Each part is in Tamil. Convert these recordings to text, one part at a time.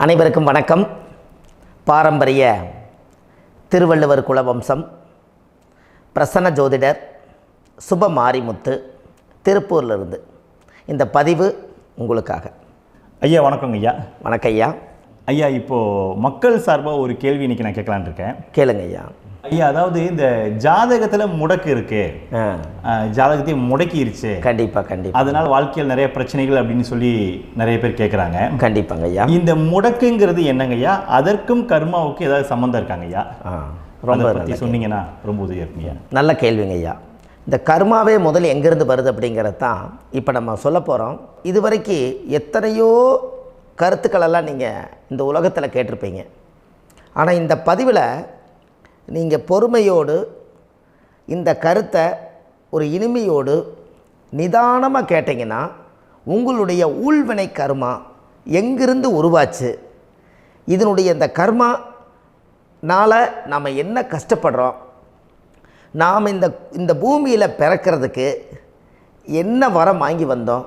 அனைவருக்கும் வணக்கம். பாரம்பரிய திருவள்ளுவர் குலவம்சம் பிரசன்ன ஜோதிடர் சுப மாரிமுத்து திருப்பூரிலிருந்து இந்த பதிவு உங்களுக்காக. ஐயா வணக்கங்க ஐயா. வணக்கம் ஐயா. ஐயா இப்போது மக்கள் சார்பாக ஒரு கேள்வி இன்றைக்கி நான் கேட்கலான் இருக்கேன். கேளுங்க ஐயா. ஐயா, அதாவது இந்த ஜாதகத்தில் முடக்கு இருக்கு, ஜாதகத்தையும் முடக்கிருச்சு, கண்டிப்பாக அதனால் வாழ்க்கையில் நிறைய பிரச்சனைகள் அப்படின்னு சொல்லி நிறைய பேர் கேட்குறாங்க. கண்டிப்பாங்க ஐயா. இந்த முடக்குங்கிறது என்னங்க ஐயா? அதற்கும் கர்மாவுக்கு ஏதாவது சம்மந்தம் இருக்காங்க ஐயா? ரொம்ப பற்றி சொன்னீங்கன்னா ரொம்ப உதவியாக இருக்குங்க. நல்ல கேள்விங்க ஐயா. இந்த கர்மாவே முதல்ல எங்கேருந்து வருது அப்படிங்கிறது தான் இப்போ நம்ம சொல்ல போகிறோம். இதுவரைக்கும் எத்தனையோ கருத்துக்களெல்லாம் நீங்கள் இந்த உலகத்தில் கேட்டிருப்பீங்க. ஆனால் இந்த பதிவில் நீங்கள் பொறுமையோடு இந்த கருத்தை ஒரு இனிமையோடு நிதானமாக கேட்டிங்கன்னா உங்களுடைய ஊழ்வினை கர்மா எங்கிருந்து உருவாச்சு, இதனுடைய இந்த கர்மானால் நாம் என்ன கஷ்டப்படுறோம், நாம் இந்த பூமியில் பிறக்கிறதுக்கு என்ன வரம் வாங்கி வந்தோம்,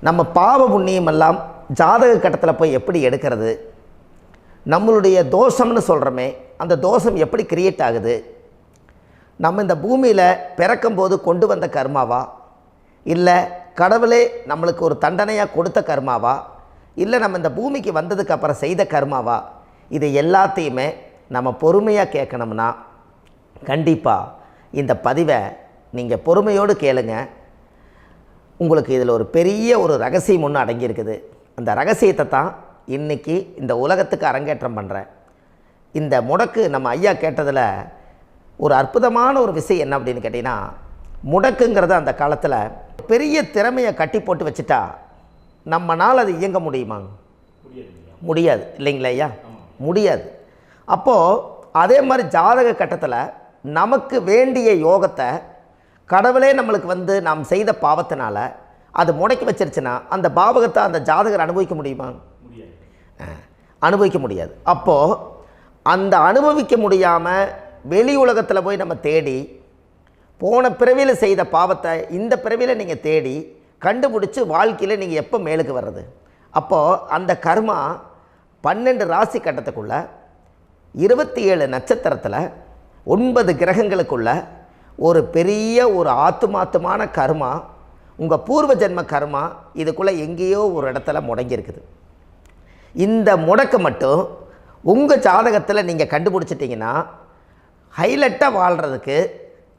நம்ம பாவ புண்ணியமெல்லாம் ஜாதக கட்டத்தில் போய் எப்படி எடுக்கிறது, நம்மளுடைய தோஷம்னு சொல்கிறோமே அந்த தோஷம் எப்படி கிரியேட் ஆகுது, நம்ம இந்த பூமியில் பிறக்கும்போது கொண்டு வந்த கர்மாவா, இல்லை கடவுளே நம்மளுக்கு ஒரு தண்டனையாக கொடுத்த கர்மாவா, இல்லை நம்ம இந்த பூமிக்கு வந்ததுக்கு அப்புறம் செய்த கர்மாவா, இது எல்லாத்தையுமே நம்ம பொறுமையாக கேட்கணும்னா கண்டிப்பாக இந்த பதிவை நீங்கள் பொறுமையோடு கேளுங்க. உங்களுக்கு இதில் ஒரு பெரிய ஒரு ரகசியம் ஒன்று அடங்கியிருக்குது. அந்த ரகசியத்தை தான் இன்றைக்கி இந்த உலகத்துக்கு அரங்கேற்றம் பண்ணுறேன். இந்த முடக்கு நம்ம ஐயா கேட்டதில் ஒரு அற்புதமான ஒரு விஷயம் என்ன அப்படின்னு கேட்டிங்கன்னா, முடக்குங்கிறது அந்த காலத்தில் பெரிய திறமையை கட்டி போட்டு வச்சுட்டா நம்மனால் அது இயங்க முடியுமாங்க? முடியாது இல்லைங்களா ஐயா? முடியாது. அப்போது அதே மாதிரி ஜாதக கட்டத்தில் நமக்கு வேண்டிய யோகத்தை கடவுளே நம்மளுக்கு நாம் செய்த பாவத்தினால அது முடக்கி வச்சிருச்சுன்னா அந்த பாவகத்தை அந்த ஜாதகர் அனுபவிக்க முடியுமா? அனுபவிக்க முடியாது. அப்போது அந்த அனுபவிக்க முடியாமல் வெளி உலகத்தில் போய் நம்ம தேடி போன பிறவியில் செய்த பாவத்தை இந்த பிறவியில் நீங்கள் தேடி கண்டுபிடிச்சி வாழ்க்கையில் நீங்கள் எப்போ மேலுக்கு வர்றது? அப்போது அந்த கர்மா 12 ராசி கட்டத்துக்குள்ள 27 நட்சத்திரத்தில் 9 கிரகங்களுக்குள்ள ஒரு பெரிய ஒரு ஆத்துமாத்துமான கர்மா, உங்கள் பூர்வ ஜென்ம கர்மா இதுக்குள்ளே எங்கேயோ ஒரு இடத்துல முடங்கியிருக்குது. இந்த முடக்க மட்டும் உங்கள் ஜாதகத்தில் நீங்கள் கண்டுபிடிச்சிட்டிங்கன்னா ஹைலைட்டாக வாழ்கிறதுக்கு,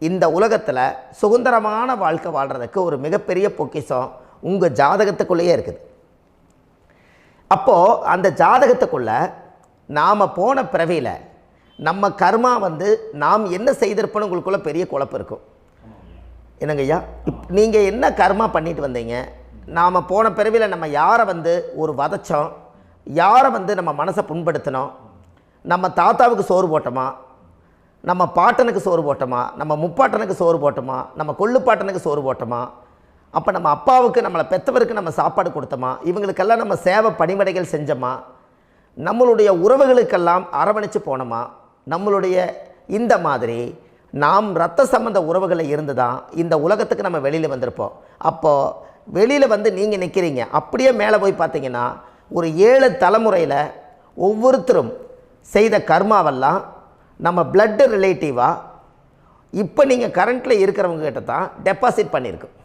இந்த உலகத்தில் சுதந்திரமான வாழ்க்கை வாழ்கிறதுக்கு ஒரு மிகப்பெரிய பொக்கிஷம் உங்கள் ஜாதகத்துக்குள்ளேயே இருக்குது. அப்போது அந்த ஜாதகத்துக்குள்ளே நாம் போன பிறவியில் நம்ம கர்மா நாம் என்ன செய்திருப்போன்னு உங்களுக்குள்ளே பெரிய குழப்பம் இருக்கும். என்னங்க ஐயா, நீங்கள் என்ன கர்மா பண்ணிட்டு வந்தீங்க, நாம் போன பிறவியில் நம்ம யாரை ஒரு வதச்சோம், யாரை நம்ம மனசை புண்படுத்தினோம், நம்ம தாத்தாவுக்கு சோறு போட்டோமா, நம்ம பாட்டனுக்கு சோறு போட்டோமா, நம்ம முப்பாட்டனுக்கு சோறு போட்டோமா, நம்ம கொள்ளுப்பாட்டனுக்கு சோறு போட்டோமா, அப்போ நம்ம அப்பாவுக்கு நம்மளை பெற்றவருக்கு நம்ம சாப்பாடு கொடுத்தோமா, இவங்களுக்கெல்லாம் நம்ம சேவை பணிமடைகள் செஞ்சோமா, நம்மளுடைய உறவுகளுக்கெல்லாம் அரவணைச்சு போனோமா, நம்மளுடைய இந்த மாதிரி நாம் இரத்த சம்பந்த உறவுகளை இருந்து தான் இந்த உலகத்துக்கு நம்ம வெளியில் வந்திருப்போம். அப்போது வெளியில் நீங்கள் நிற்கிறீங்க, அப்படியே மேலே போய் பார்த்தீங்கன்னா ஒரு 7 தலைமுறையில் ஒவ்வொருத்தரும் செய்த கர்மாவெல்லாம் நம்ம பிளட்டு ரிலேட்டிவாக இப்போ நீங்கள் கரண்ட்டில் இருக்கிறவங்க கிட்ட தான் டெபாசிட் பண்ணியிருக்கோம்.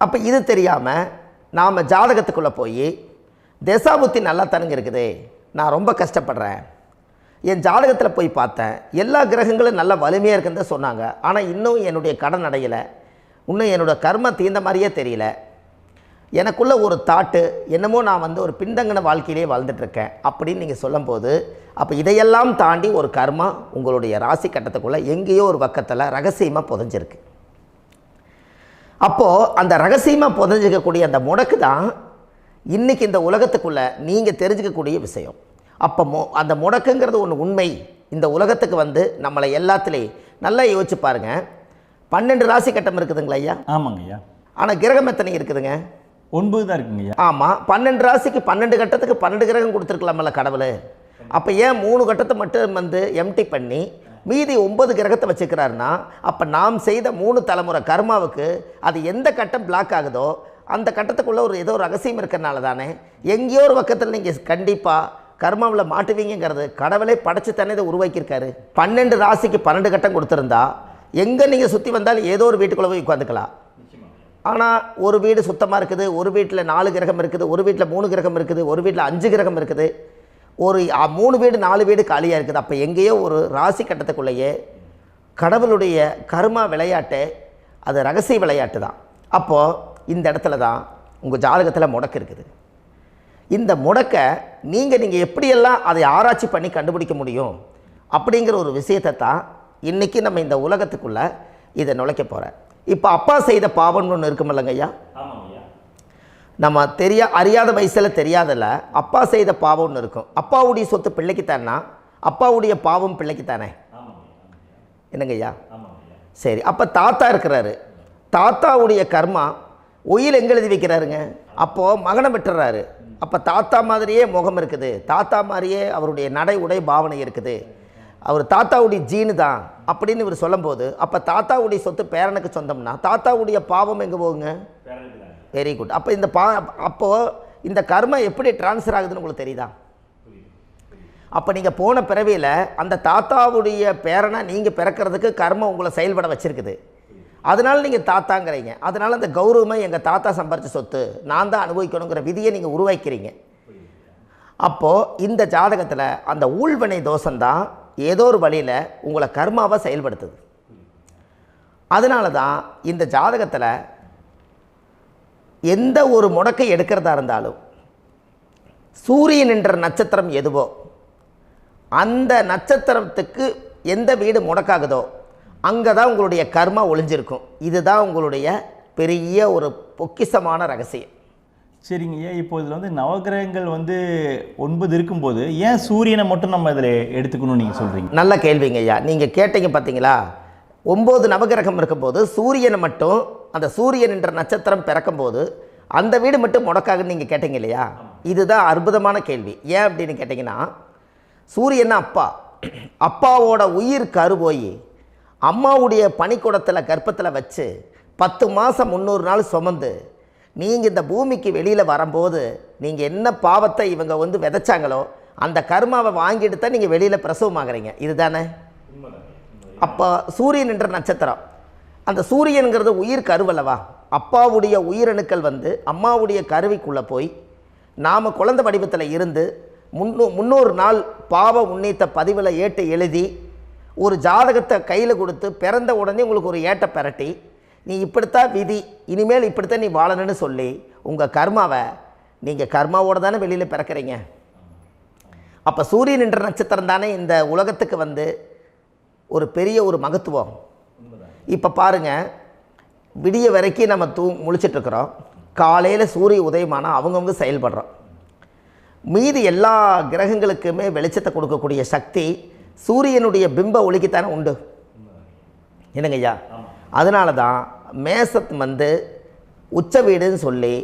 அப்போ இது தெரியாமல் நாம் ஜாதகத்துக்குள்ளே போய் தசாபுத்தி நல்லா தனுங்க இருக்குது, நான் ரொம்ப கஷ்டப்படுறேன், என் ஜாதகத்தில் போய் பார்த்தேன் எல்லா கிரகங்களும் நல்ல வலிமையாக இருக்குன்னு தான் சொன்னாங்க, ஆனால் இன்னும் என்னுடைய கடன் அடையலை, இன்னும் என்னோடய கர்ம தீர்ந்த மாதிரியே தெரியல, எனக்குள்ளே ஒரு தாட்டு என்னமோ நான் ஒரு பின்தங்கின வாழ்க்கையிலே வாழ்ந்துட்டுருக்கேன் அப்படின்னு நீங்கள் சொல்லும்போது, அப்போ இதையெல்லாம் தாண்டி ஒரு கர்மா உங்களுடைய ராசி கட்டத்துக்குள்ளே எங்கேயோ ஒரு பக்கத்தில் ரகசியமாக புதைஞ்சிருக்கு. அப்போது அந்த ரகசியமாக புதைஞ்சிக்கக்கூடிய அந்த முடக்கு தான் இன்றைக்கி இந்த உலகத்துக்குள்ளே நீங்கள் தெரிஞ்சுக்கக்கூடிய விஷயம். அப்போ அந்த முடக்குங்கிறது ஒன்று உண்மை. இந்த உலகத்துக்கு நம்மளை எல்லாத்துலேயும் நல்லா யோசிச்சு பாருங்கள். 12 ராசி கட்டம் இருக்குதுங்களா ஐயா? ஆமாங்க ஐயா. ஆனால் கிரகம் எத்தனை இருக்குதுங்க? 9 தான் இருக்குங்க ஐயா. ஆமாம், 12 ராசிக்கு 12 கட்டத்துக்கு 12 கிரகம் கொடுத்துருக்கலாமல்ல கடவுள். அப்போ ஏன் 3 கட்டத்தை மட்டும் எம்டி பண்ணி மீதி 9 கிரகத்தை வச்சுக்கிறாருன்னா, அப்போ நாம் செய்த 3 தலைமுறை கர்மாவுக்கு அது எந்த கட்டம் பிளாக் ஆகுதோ அந்த கட்டத்துக்குள்ளே ஏதோ ஒரு ரகசியம் இருக்கிறனால தானே எங்கேயோ ஒரு பக்கத்தில் நீங்கள் கண்டிப்பாக கர்மாவில் மாட்டுவீங்கிறது கடவுளே படைச்சு தானே இதை உருவாக்கியிருக்காரு. 12 ராசிக்கு 12 கட்டம் கொடுத்துருந்தா எங்கே நீங்கள் சுற்றி வந்தாலும் ஏதோ ஒரு வீட்டுக்குள்ளே போய் உட்காந்துக்கலாம். ஆனால் ஒரு வீடு சுத்தமாக இருக்குது, ஒரு வீட்டில் 4 கிரகம் இருக்குது, ஒரு வீட்டில் 3 கிரகம் இருக்குது, ஒரு வீட்டில் 5 கிரகம் இருக்குது, ஒரு 3 வீடு 4 வீடு காலியாக இருக்குது. அப்போ எங்கேயோ ஒரு ராசி கட்டத்துக்குள்ளேயே கடவுளுடைய கர்மா விளையாட்டு, அது ரகசிய விளையாட்டு தான். அப்போது இந்த இடத்துல தான் உங்கள் ஜாதகத்தில் முடக்கு இருக்குது. இந்த முடக்கை நீங்கள் எப்படியெல்லாம் அதை ஆராய்ச்சி பண்ணி கண்டுபிடிக்க முடியும் அப்படிங்கிற ஒரு விஷயத்தை தான் இன்றைக்கி நம்ம இந்த உலகத்துக்குள்ளே இதை நுழைக்க போகிறேன். இப்போ அப்பா செய்த பாவம்னு ஒன்று இருக்குமில்லங்க ஐயா, நம்ம அறியாத வயசில் தெரியாதில்ல, அப்பா செய்த பாவம்னு இருக்கும். அப்பாவுடைய சொத்து பிள்ளைக்குத்தானா, அப்பாவுடைய பாவம் பிள்ளைக்குத்தானே, என்னங்க ஐயா? சரி, அப்போ தாத்தா இருக்கிறாரு, தாத்தாவுடைய கர்மா உயிர் எங்கே எழுதி வைக்கிறாருங்க? அப்போது மகனை விட்டுறாரு. அப்போ தாத்தா மாதிரியே முகம் இருக்குது, தாத்தா மாதிரியே அவருடைய நடை உடை பாவனை இருக்குது, அவர் தாத்தாவுடைய ஜீனு தான் அப்படின்னு இவர் சொல்லும்போது, அப்போ தாத்தாவுடைய சொத்து பேரனுக்கு சொந்தம்னா தாத்தாவுடைய பாவம் எங்கே போகுங்க? Very good. அப்போ அப்போது இந்த கர்மா எப்படி டிரான்ஸ்ஃபர் ஆகுதுன்னு உங்களுக்கு தெரியுதா? அப்போ நீங்கள் போன பிறவியில் அந்த தாத்தாவுடைய பேரனை நீங்கள் பிறக்கிறதுக்கு கர்மம் உங்களை செயல்பட வச்சுருக்குது. அதனால் நீங்கள் தாத்தாங்கிறீங்க. அதனால் அந்த கௌரவமாக எங்கள் தாத்தா சம்பாரித்த சொத்து நான் தான் அனுபவிக்கணுங்கிற விதியை நீங்கள் உருவாக்கிறீங்க. அப்போது இந்த ஜாதகத்தில் அந்த ஊழ்வினை தோஷந்தான் ஏதோ ஒரு வழியில் உங்களை கர்மாவை செயல்படுத்துது. அதனால தான் இந்த ஜாதகத்தில் எந்த ஒரு முடக்கை எடுக்கிறதா இருந்தாலும் சூரியன் என்ற நட்சத்திரம் எதுவோ அந்த நட்சத்திரத்துக்கு எந்த வீடு முடக்காகுதோ அங்கே தான் உங்களுடைய கர்மா ஒளிஞ்சிருக்கும். இதுதான் உங்களுடைய பெரிய ஒரு பொக்கிஷமான ரகசியம். சரிங்க ஐயா, இப்போ இதில் நவகிரகங்கள் 9 இருக்கும்போது ஏன் சூரியனை மட்டும் நம்ம இதில் எடுத்துக்கணும்னு நீங்கள் சொல்கிறீங்க? நல்ல கேள்விங்க ஐயா. நீங்கள் கேட்டீங்க பார்த்தீங்களா, 9 நவகிரகம் இருக்கும்போது சூரியனை மட்டும், அந்த சூரியன் என்ற நட்சத்திரம் பிறக்கும்போது அந்த வீடு மட்டும் முடக்காகுன்னு நீங்கள் கேட்டீங்க இல்லையா? இதுதான் அற்புதமான கேள்வி. ஏன் அப்படின்னு கேட்டிங்கன்னா, சூரியன்னா அப்பாவோட உயிர் கரு போய் அம்மாவுடைய பனிக்கூடத்தில் கர்ப்பத்தில் வச்சு 10 மாதம் 300 நாள் சுமந்து நீங்கள் இந்த பூமிக்கு வெளியில் வரும்போது நீங்கள் என்ன பாவத்தை இவங்க விதைச்சாங்களோ அந்த கர்மாவை வாங்கிட்டு தான் நீங்கள் வெளியில் பிரசவமாகறீங்க. இதுதானே? அப்போ சூரியன் என்ற நட்சத்திரம், அந்த சூரியனுங்கிறது உயிர் கருவல்லவா, அப்பாவுடைய உயிரணுக்கள் அம்மாவுடைய கருவிக்குள்ளே போய் நாம் குழந்தை வடிவத்தில் இருந்து 300 நாள் பாவ உன்னித்த பதிவில் ஏட்டு எழுதி ஒரு ஜாதகத்தை கையில் கொடுத்து பிறந்த உடனே உங்களுக்கு ஒரு ஏட்டை பெரட்டி நீ இப்படித்தான் விதி, இனிமேல் இப்படித்தான் நீ வாழணும்னு சொல்லி உங்கள் கர்மாவை நீங்கள் கர்மாவோடு தானே வெளியில் பிறக்கிறீங்க. அப்போ சூரியன் என்ற நட்சத்திரம் தானே இந்த உலகத்துக்கு ஒரு பெரிய ஒரு மகத்துவம். இப்போ பாருங்கள், விடிய வரைக்கும் நம்ம முழிச்சிட்ருக்குறோம், காலையில் சூரிய உதயமானால் அவங்கவுங்க செயல்படுறோம். மீதி எல்லா கிரகங்களுக்குமே வெளிச்சத்தை கொடுக்கக்கூடிய சக்தி சூரியனுடைய பிம்ப ஒளிக்குத்தானே உண்டு, என்னங்க ஐயா? அதனால தான் மேசத்து உச்ச வீடுன்னு சொல்லி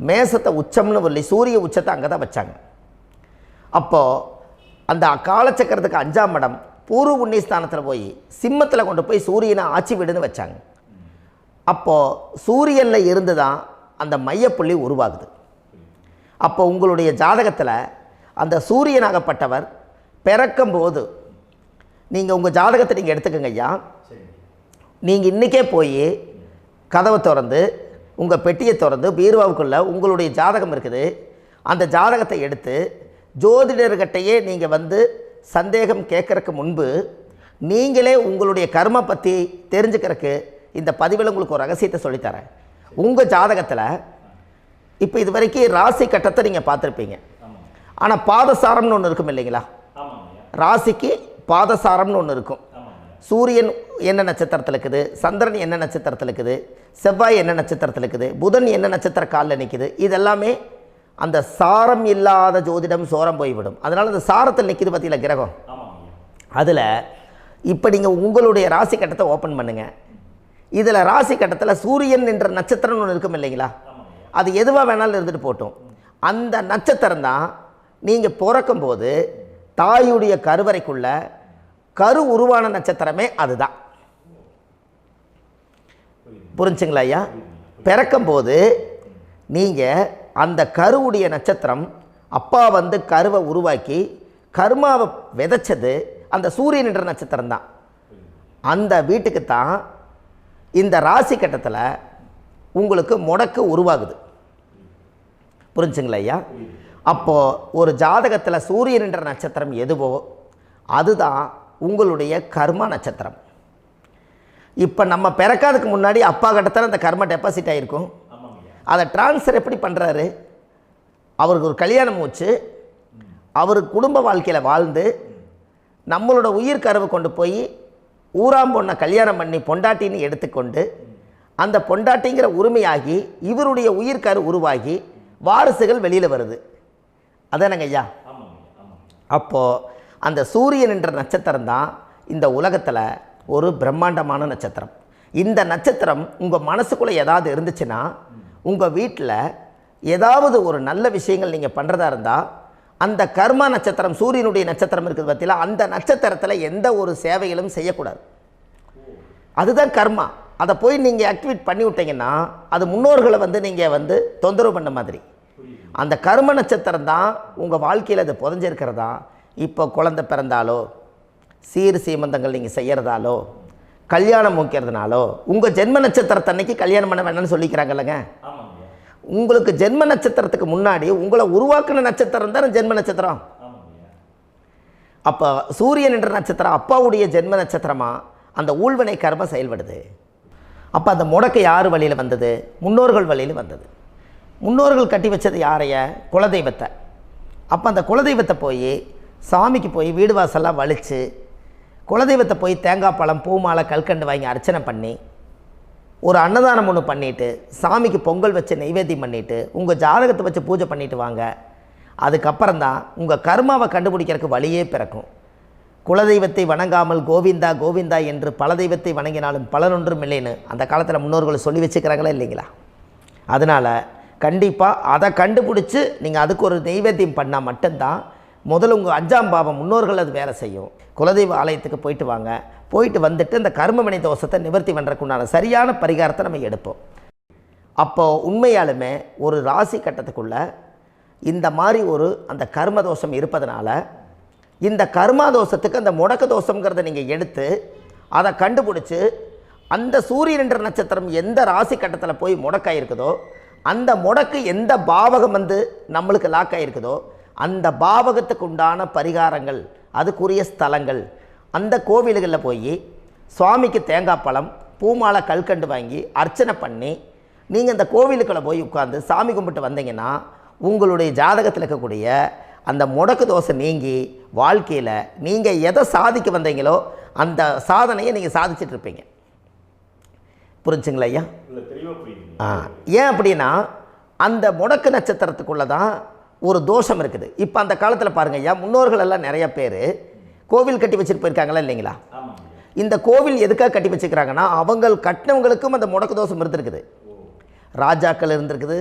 மேசத்தை உச்சம்னு சொல்லி சூரிய உச்சத்தை அங்கே தான் வச்சாங்க. அப்போது அந்த காலச்சக்கரத்துக்கு 5ஆம் இடம் பூர்வ புண்ணியஸ்தானத்தில் போய் சிம்மத்தில் கொண்டு போய் சூரியனை ஆட்சி வீடுன்னு வச்சாங்க. அப்போது சூரியனில் இருந்து தான் அந்த மையப்புள்ளி உருவாகுது. அப்போ உங்களுடைய ஜாதகத்தில் அந்த சூரியனாகப்பட்டவர் பிறக்கும்போது நீங்கள் உங்கள் ஜாதகத்தை நீங்கள் எடுத்துக்கங்க ஐயா. நீங்கள் இன்றைக்கே போய் கதவை திறந்து உங்கள் பெட்டியை திறந்து பீர்வாவுக்குள்ளே உங்களுடைய ஜாதகம் இருக்குது, அந்த ஜாதகத்தை எடுத்து ஜோதிடர்கிட்டையே நீங்கள் சந்தேகம் கேட்குறக்கு முன்பு நீங்களே உங்களுடைய கர்ம பற்றி தெரிஞ்சுக்கிறதுக்கு இந்த பதிவில் உங்களுக்கு ஒரு ரகசியத்தை சொல்லித்தரேன். உங்கள் ஜாதகத்தில் இப்போ இது வரைக்கும் ராசி கட்டத்தை நீங்கள் பார்த்துருப்பீங்க, ஆனால் பாதசாரம்னு ஒன்று இருக்கும் இல்லைங்களா? ராசிக்கு பாதசாரம்னு ஒன்று இருக்கும். சூரியன் என்ன நட்சத்திரத்தில் இருக்குது, சந்திரன் என்ன நட்சத்திரத்தில் இருக்குது, செவ்வாய் என்ன நட்சத்திரத்தில் இருக்குது, புதன் என்ன நட்சத்திர காலில் நிற்குது, இதெல்லாமே அந்த சாரம் இல்லாத ஜோதிடம் சோரம் போய்விடும். அதனால் அந்த சாரத்தில் நிற்கிது பார்த்தீங்களா கிரகம், அதில் இப்போ நீங்கள் உங்களுடைய ராசி கட்டத்தை ஓப்பன் பண்ணுங்கள். இதில் ராசி கட்டத்தில் சூரியன் என்ற நட்சத்திரம்னு ஒன்று இருக்கும் இல்லைங்களா? அது எதுவாக வேணாலும் இருந்துட்டு போட்டோம். அந்த நட்சத்திரம் தான் நீங்கள் பிறக்கும்போது தாயுடைய கருவறைக்குள்ள கரு உருவான நட்சத்திரமே அதுதான். புரிஞ்சுங்களா ஐயா? பிறக்கும்போது நீங்கள் அந்த கருவுடைய நட்சத்திரம் அப்பா வந்து கருவை உருவாக்கி கர்மாவை விதைச்சது அந்த சூரியன் என்ற நட்சத்திரம் தான். அந்த வீட்டுக்கு தான் இந்த ராசி கட்டத்தில் உங்களுக்கு முடக்கு உருவாகுது. புரிஞ்சுங்களா ஐயா? அப்போது ஒரு ஜாதகத்தில் சூரியன் என்ற நட்சத்திரம் எதுவோ அதுதான் உங்களுடைய கர்மா நட்சத்திரம். இப்போ நம்ம பிறக்காதுக்கு முன்னாடி அப்பா கட்டத்தில் அந்த கர்மா டெபாசிட் ஆகிருக்கும். அதை ட்ரான்ஸ்ஃபர் எப்படி பண்ணுறாரு? அவருக்கு ஒரு கல்யாணம் வச்சு அவர் குடும்ப வாழ்க்கையில் வாழ்ந்து நம்மளோட உயிர் கருவை கொண்டு போய் ஊராம் பொண்ணை கல்யாணம் பண்ணி பொண்டாட்டின்னு எடுத்துக்கொண்டு அந்த பொண்டாட்டிங்கிற உரிமையாகி இவருடைய உயிர் கரு உருவாகி வாரிசுகள் வெளியில் வருது. அதானங்க ஐயா? அப்போது அந்த சூரியன் என்ற நட்சத்திரம் தான் இந்த உலகத்தில் ஒரு பிரம்மாண்டமான நட்சத்திரம். இந்த நட்சத்திரம் உங்கள் மனசுக்குள்ளே ஏதாவது இருந்துச்சுன்னா உங்கள் வீட்டில் ஏதாவது ஒரு நல்ல விஷயங்கள் நீங்கள் பண்ணுறதா இருந்தால் அந்த கர்மா நட்சத்திரம் சூரியனுடைய நட்சத்திரம் இருக்குது பார்த்தீங்களா, அந்த நட்சத்திரத்தில் எந்த ஒரு சேவைகளும் செய்யக்கூடாது. அதுதான் கர்மா. அதை போய் நீங்கள் ஆக்டிவேட் பண்ணி விட்டீங்கன்னா அது முன்னோர்களை வந்து நீங்கள் வந்து தொந்தரவு பண்ண மாதிரி. அந்த கர்ம நட்சத்திரம் தான் உங்கள் வாழ்க்கையில் அது புதஞ்சிருக்கிறதா. இப்போ குழந்தை பிறந்தாலோ சீர் சீமந்தங்கள் நீங்கள் செய்கிறதாலோ கல்யாணம் முக்கிறதுனாலோ உங்கள் ஜென்ம நட்சத்திரத்தன்னைக்கு கல்யாணம் பண்ண வேண்டாம்னு சொல்லிக்கிறாங்கல்லங்க. உங்களுக்கு ஜென்ம நட்சத்திரத்துக்கு முன்னாடி உங்களை உருவாக்குன நட்சத்திரம் தான் ஜென்ம நட்சத்திரம். அப்போ சூரியன் என்ற நட்சத்திரம் அப்பாவுடைய ஜென்ம நட்சத்திரமாக அந்த ஊழ்வினை கர்மம் செயல்படுது. அப்போ அந்த முடக்கு யார் வழியில் வந்தது? முன்னோர்கள் வழியில் வந்தது. முன்னோர்கள் கட்டி வச்சது யாரைய? குலதெய்வத்தை. அப்போ அந்த குலதெய்வத்தை போய் சாமிக்கு போய் வீடு வாசல்லாம் வலித்து குலதெய்வத்தை போய் தேங்காய் பழம் பூ மாலை கல்கண்டு வாங்கி அர்ச்சனை பண்ணி ஒரு அன்னதானம் ஒன்று பண்ணிவிட்டு சாமிக்கு பொங்கல் வச்சு நைவேத்தியம் பண்ணிவிட்டு உங்கள் ஜாதகத்தை வச்சு பூஜை பண்ணிவிட்டு வாங்க. அதுக்கப்புறம் தான் உங்கள் கர்மாவை கண்டுபிடிக்கிறதுக்கு வழியே பிறக்கும். குலதெய்வத்தை வணங்காமல் கோவிந்தா கோவிந்தா என்று பல தெய்வத்தை வணங்கினாலும் பலனொன்றும் இல்லைன்னு அந்த காலத்தில் முன்னோர்கள் சொல்லி வச்சுக்கிறாங்களா இல்லைங்களா? அதனால் கண்டிப்பாக அதை கண்டுபிடிச்சி நீங்கள் அதுக்கு ஒரு நைவேத்தியம் பண்ணால் மட்டும்தான் முதல்ல உங்கள் 5ஆம் பாவம் முன்னோர்கள் அது வேலை செய்யும். குலதெய்வ ஆலயத்துக்கு போயிட்டு வாங்க. போயிட்டு வந்துட்டு இந்த கர்மவினை தோஷத்தை நிவர்த்தி பண்ணுறதுக்குண்டான சரியான பரிகாரத்தை நம்ம எடுப்போம். அப்போது உண்மையாலுமே ஒரு ராசி கட்டத்துக்குள்ளே இந்த மாதிரி ஒரு அந்த கர்ம தோஷம் இருப்பதனால இந்த கர்மா தோஷத்துக்கு அந்த முடக்க தோஷங்கிறத நீங்கள் எடுத்து அதை கண்டுபிடிச்சி அந்த சூரியன் என்ற நட்சத்திரம் எந்த ராசி கட்டத்தில் போய் முடக்காயிருக்குதோ அந்த முடக்கு எந்த பாவகம் வந்து நம்மளுக்கு லாக் ஆகிருக்குதோ அந்த பாவகத்துக்கு உண்டான பரிகாரங்கள் அதுக்குரிய ஸ்தலங்கள் அந்த கோவில்களில் போய் சுவாமிக்கு தேங்காய் பழம் பூமாலை கல்கண்டு வாங்கி அர்ச்சனை பண்ணி நீங்கள் அந்த கோவிலுக்குள்ளே போய் உட்காந்து சாமி கும்பிட்டு வந்தீங்கன்னா உங்களுடைய ஜாதகத்தில் இருக்கக்கூடிய அந்த முடக்கு தோசை நீங்கி வாழ்க்கையில் நீங்கள் எதை சாதிக்க வந்தீங்களோ அந்த சாதனையை நீங்கள் சாதிச்சிட்ருப்பீங்க. புரிஞ்சுங்களா ஐயா? ஏன் அப்படின்னா அந்த முடக்கு நட்சத்திரத்துக்குள்ளே தான் ஒரு தோஷம் இருக்குது. இப்போ அந்த காலத்தில் பாருங்கள் ஐயா, முன்னோர்கள் எல்லாம் நிறைய பேர் கோவில் கட்டி வச்சுட்டு போயிருக்காங்களா இல்லைங்களா? இந்த கோவில் எதுக்காக கட்டி வச்சுக்கிறாங்கன்னா அவங்க கட்டினவங்களுக்கும் அந்த முடக்கு தோஷம் இருந்திருக்குது. ராஜாக்கள் இருந்திருக்குது,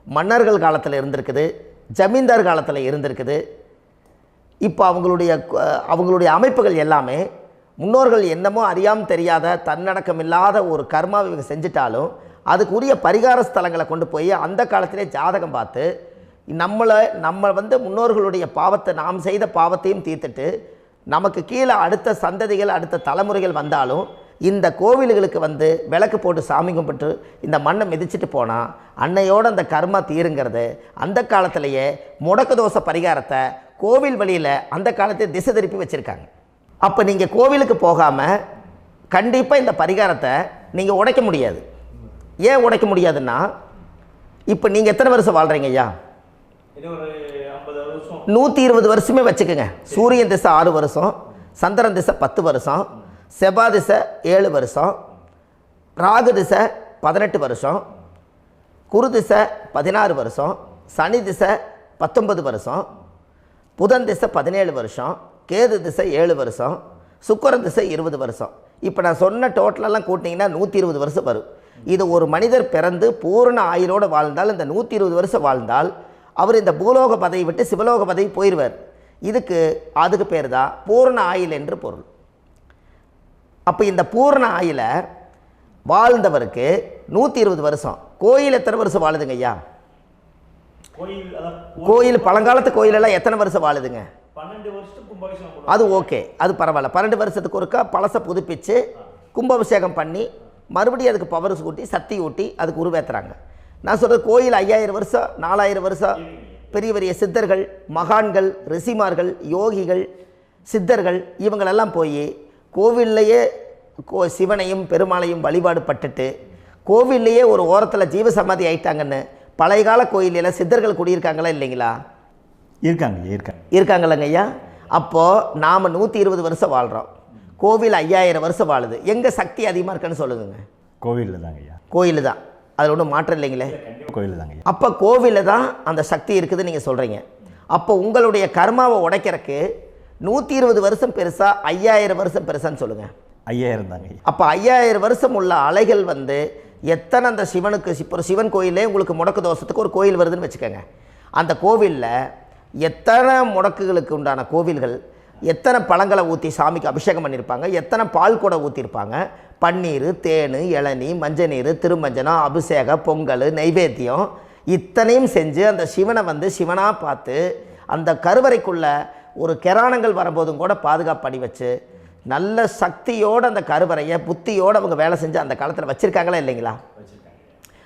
மன்னர்கள் காலத்தில் இருந்திருக்குது, ஜமீன்தார் காலத்தில் இருந்திருக்குது. இப்போ அவங்களுடைய அமைப்புகள் எல்லாமே முன்னோர்கள் என்னமோ அறியாமல் தெரியாத தன்னடக்கம் இல்லாத ஒரு கர்மாவை இவங்க செஞ்சிட்டாலும் அதுக்குரிய பரிகார ஸ்தலங்களை கொண்டு போய் அந்த காலத்திலே ஜாதகம் பார்த்து நம்ம வந்து முன்னோர்களுடைய பாவத்தை நாம் செய்த பாவத்தையும் தீர்த்துட்டு நமக்கு கீழே அடுத்த சந்ததிகள் அடுத்த தலைமுறைகள் வந்தாலும் இந்த கோவில்களுக்கு வந்து விளக்கு போட்டு சாமி கும்பிட்டு இந்த மண்ணை மிதிச்சுட்டு போனால் அன்னையோடு அந்த கர்மா தீருங்கிறது அந்த காலத்திலேயே முடக்க தோஷ பரிகாரத்தை கோவில் வழியில் அந்த காலத்தை திசை திருப்பி வச்சுருக்காங்க. அப்போ நீங்கள் கோவிலுக்கு போகாமல் கண்டிப்பாக இந்த பரிகாரத்தை நீங்கள் உடைக்க முடியாது. ஏன் உடைக்க முடியாதுன்னா இப்போ நீங்கள் எத்தனை வருஷம் வாழ்கிறீங்க ஐயா? 120 வருஷமே வச்சுக்கோங்க. சூரியன் திசை 6 வருஷம், சந்திரன் திசை 10 வருஷம், செவ்வாய் திசை 7 வருஷம், ராகு திசை 18 வருஷம், குரு திசை 16 வருஷம், சனி திசை 19 வருஷம், புதன் திசை 17 வருஷம், கேது திசை 7 வருஷம், சுக்கிரன் திசை 20 வருஷம். இப்போ நான் சொன்ன டோட்டலெல்லாம் கூட்டிங்கன்னா 120 வருஷம் வரும். இது ஒரு மனிதர் பிறந்து பூரண ஆயுளோடு வாழ்ந்தால் இந்த 120 வருஷம் வாழ்ந்தால் அவர் இந்த பூலோக பதவி விட்டு சிவலோக பதவி போயிடுவார். அதுக்கு பேர் தான் பூரண ஆயுள் என்று பொருள். அப்போ இந்த பூரண ஆயுளை வாழ்ந்தவருக்கு 120 வருஷம். கோயில் எத்தனை வருஷம் வாழுதுங்க ஐயா? கோயில் பழங்காலத்து கோயிலெல்லாம் எத்தனை வருஷம் வாழுதுங்க? 12 வருஷத்துக்கு கும்பாபிஷேகம். அது ஓகே, அது பரவாயில்ல. 12 வருஷத்துக்கு ஒருக்கா பழசை புதுப்பிச்சு கும்பாபிஷேகம் பண்ணி மறுபடியும் அதுக்கு பவர் ஊட்டி சக்தி ஊட்டி அதுக்கு உருவேற்றுறாங்க. நான் சொல்கிறது கோயில் 5000 வருஷம் 4000 வருஷம் பெரிய பெரிய சித்தர்கள், மகான்கள், ரிஷிமார்கள், யோகிகள், சித்தர்கள் இவங்களெல்லாம் போய் கோவில்லையே சிவனையும் பெருமாளையும் வழிபாடு பட்டுட்டு கோவில்லையே ஒரு ஓரத்தில் ஜீவசமாதி ஆயிட்டாங்கன்னு பழைய கால கோயிலில் சித்தர்கள் குடியிருக்காங்களா இல்லைங்களா? இருக்காங்கல்லங்க ஐயா. அப்போது நாம் 120 வருஷம் வாழ்கிறோம், கோவில் 5000 வருஷம் வாழுது. எங்கே சக்தி அதிகமாக இருக்குன்னு சொல்லுங்க? கோவிலில் தாங்க ஐயா. கோயில் தான், அதில் ஒன்றும் மாற்றம் இல்லைங்களே. கோயில் தாங்க. அப்போ கோவிலில் தான் அந்த சக்தி இருக்குதுன்னு நீங்கள் சொல்கிறீங்க. அப்போ உங்களுடைய கர்மாவை உடைக்கிறதுக்கு 120 வருஷம் பெருசா 5000 வருஷம் பெருசான்னு சொல்லுங்கள்? 5000 தாங்க. அப்போ 5000 வருஷம் உள்ள அலைகள் வந்து எத்தனை அந்த சிவனுக்கு இப்போ சிவன் கோயிலே உங்களுக்கு முடக்கு தோஷத்துக்கு ஒரு கோயில் வருதுன்னு வச்சுக்கோங்க. அந்த கோவிலில் எத்தனை முடக்குகளுக்கு உண்டான கோவில்கள், எத்தனை பழங்களை ஊற்றி சாமிக்கு அபிஷேகம் பண்ணியிருப்பாங்க, எத்தனை பால் கூட ஊற்றிருப்பாங்க, பன்னீர், தேன், இளநீ, மஞ்சள் நீர், திருமஞ்சனம், அபிஷேகம், பொங்கல், நைவேத்தியம் இத்தனையும் செஞ்சு அந்த சிவனை வந்து சிவனாக பார்த்து அந்த கருவறைக்குள்ள ஒரு கிராணங்கள் வரும்போதும் கூட பாதுகாப்பு பண்ணி வச்சு நல்ல சக்தியோடு அந்த கருவறையை புத்தியோடு அவங்க வேலை செஞ்சு அந்த காலத்தில் வச்சுருக்காங்களா இல்லைங்களா?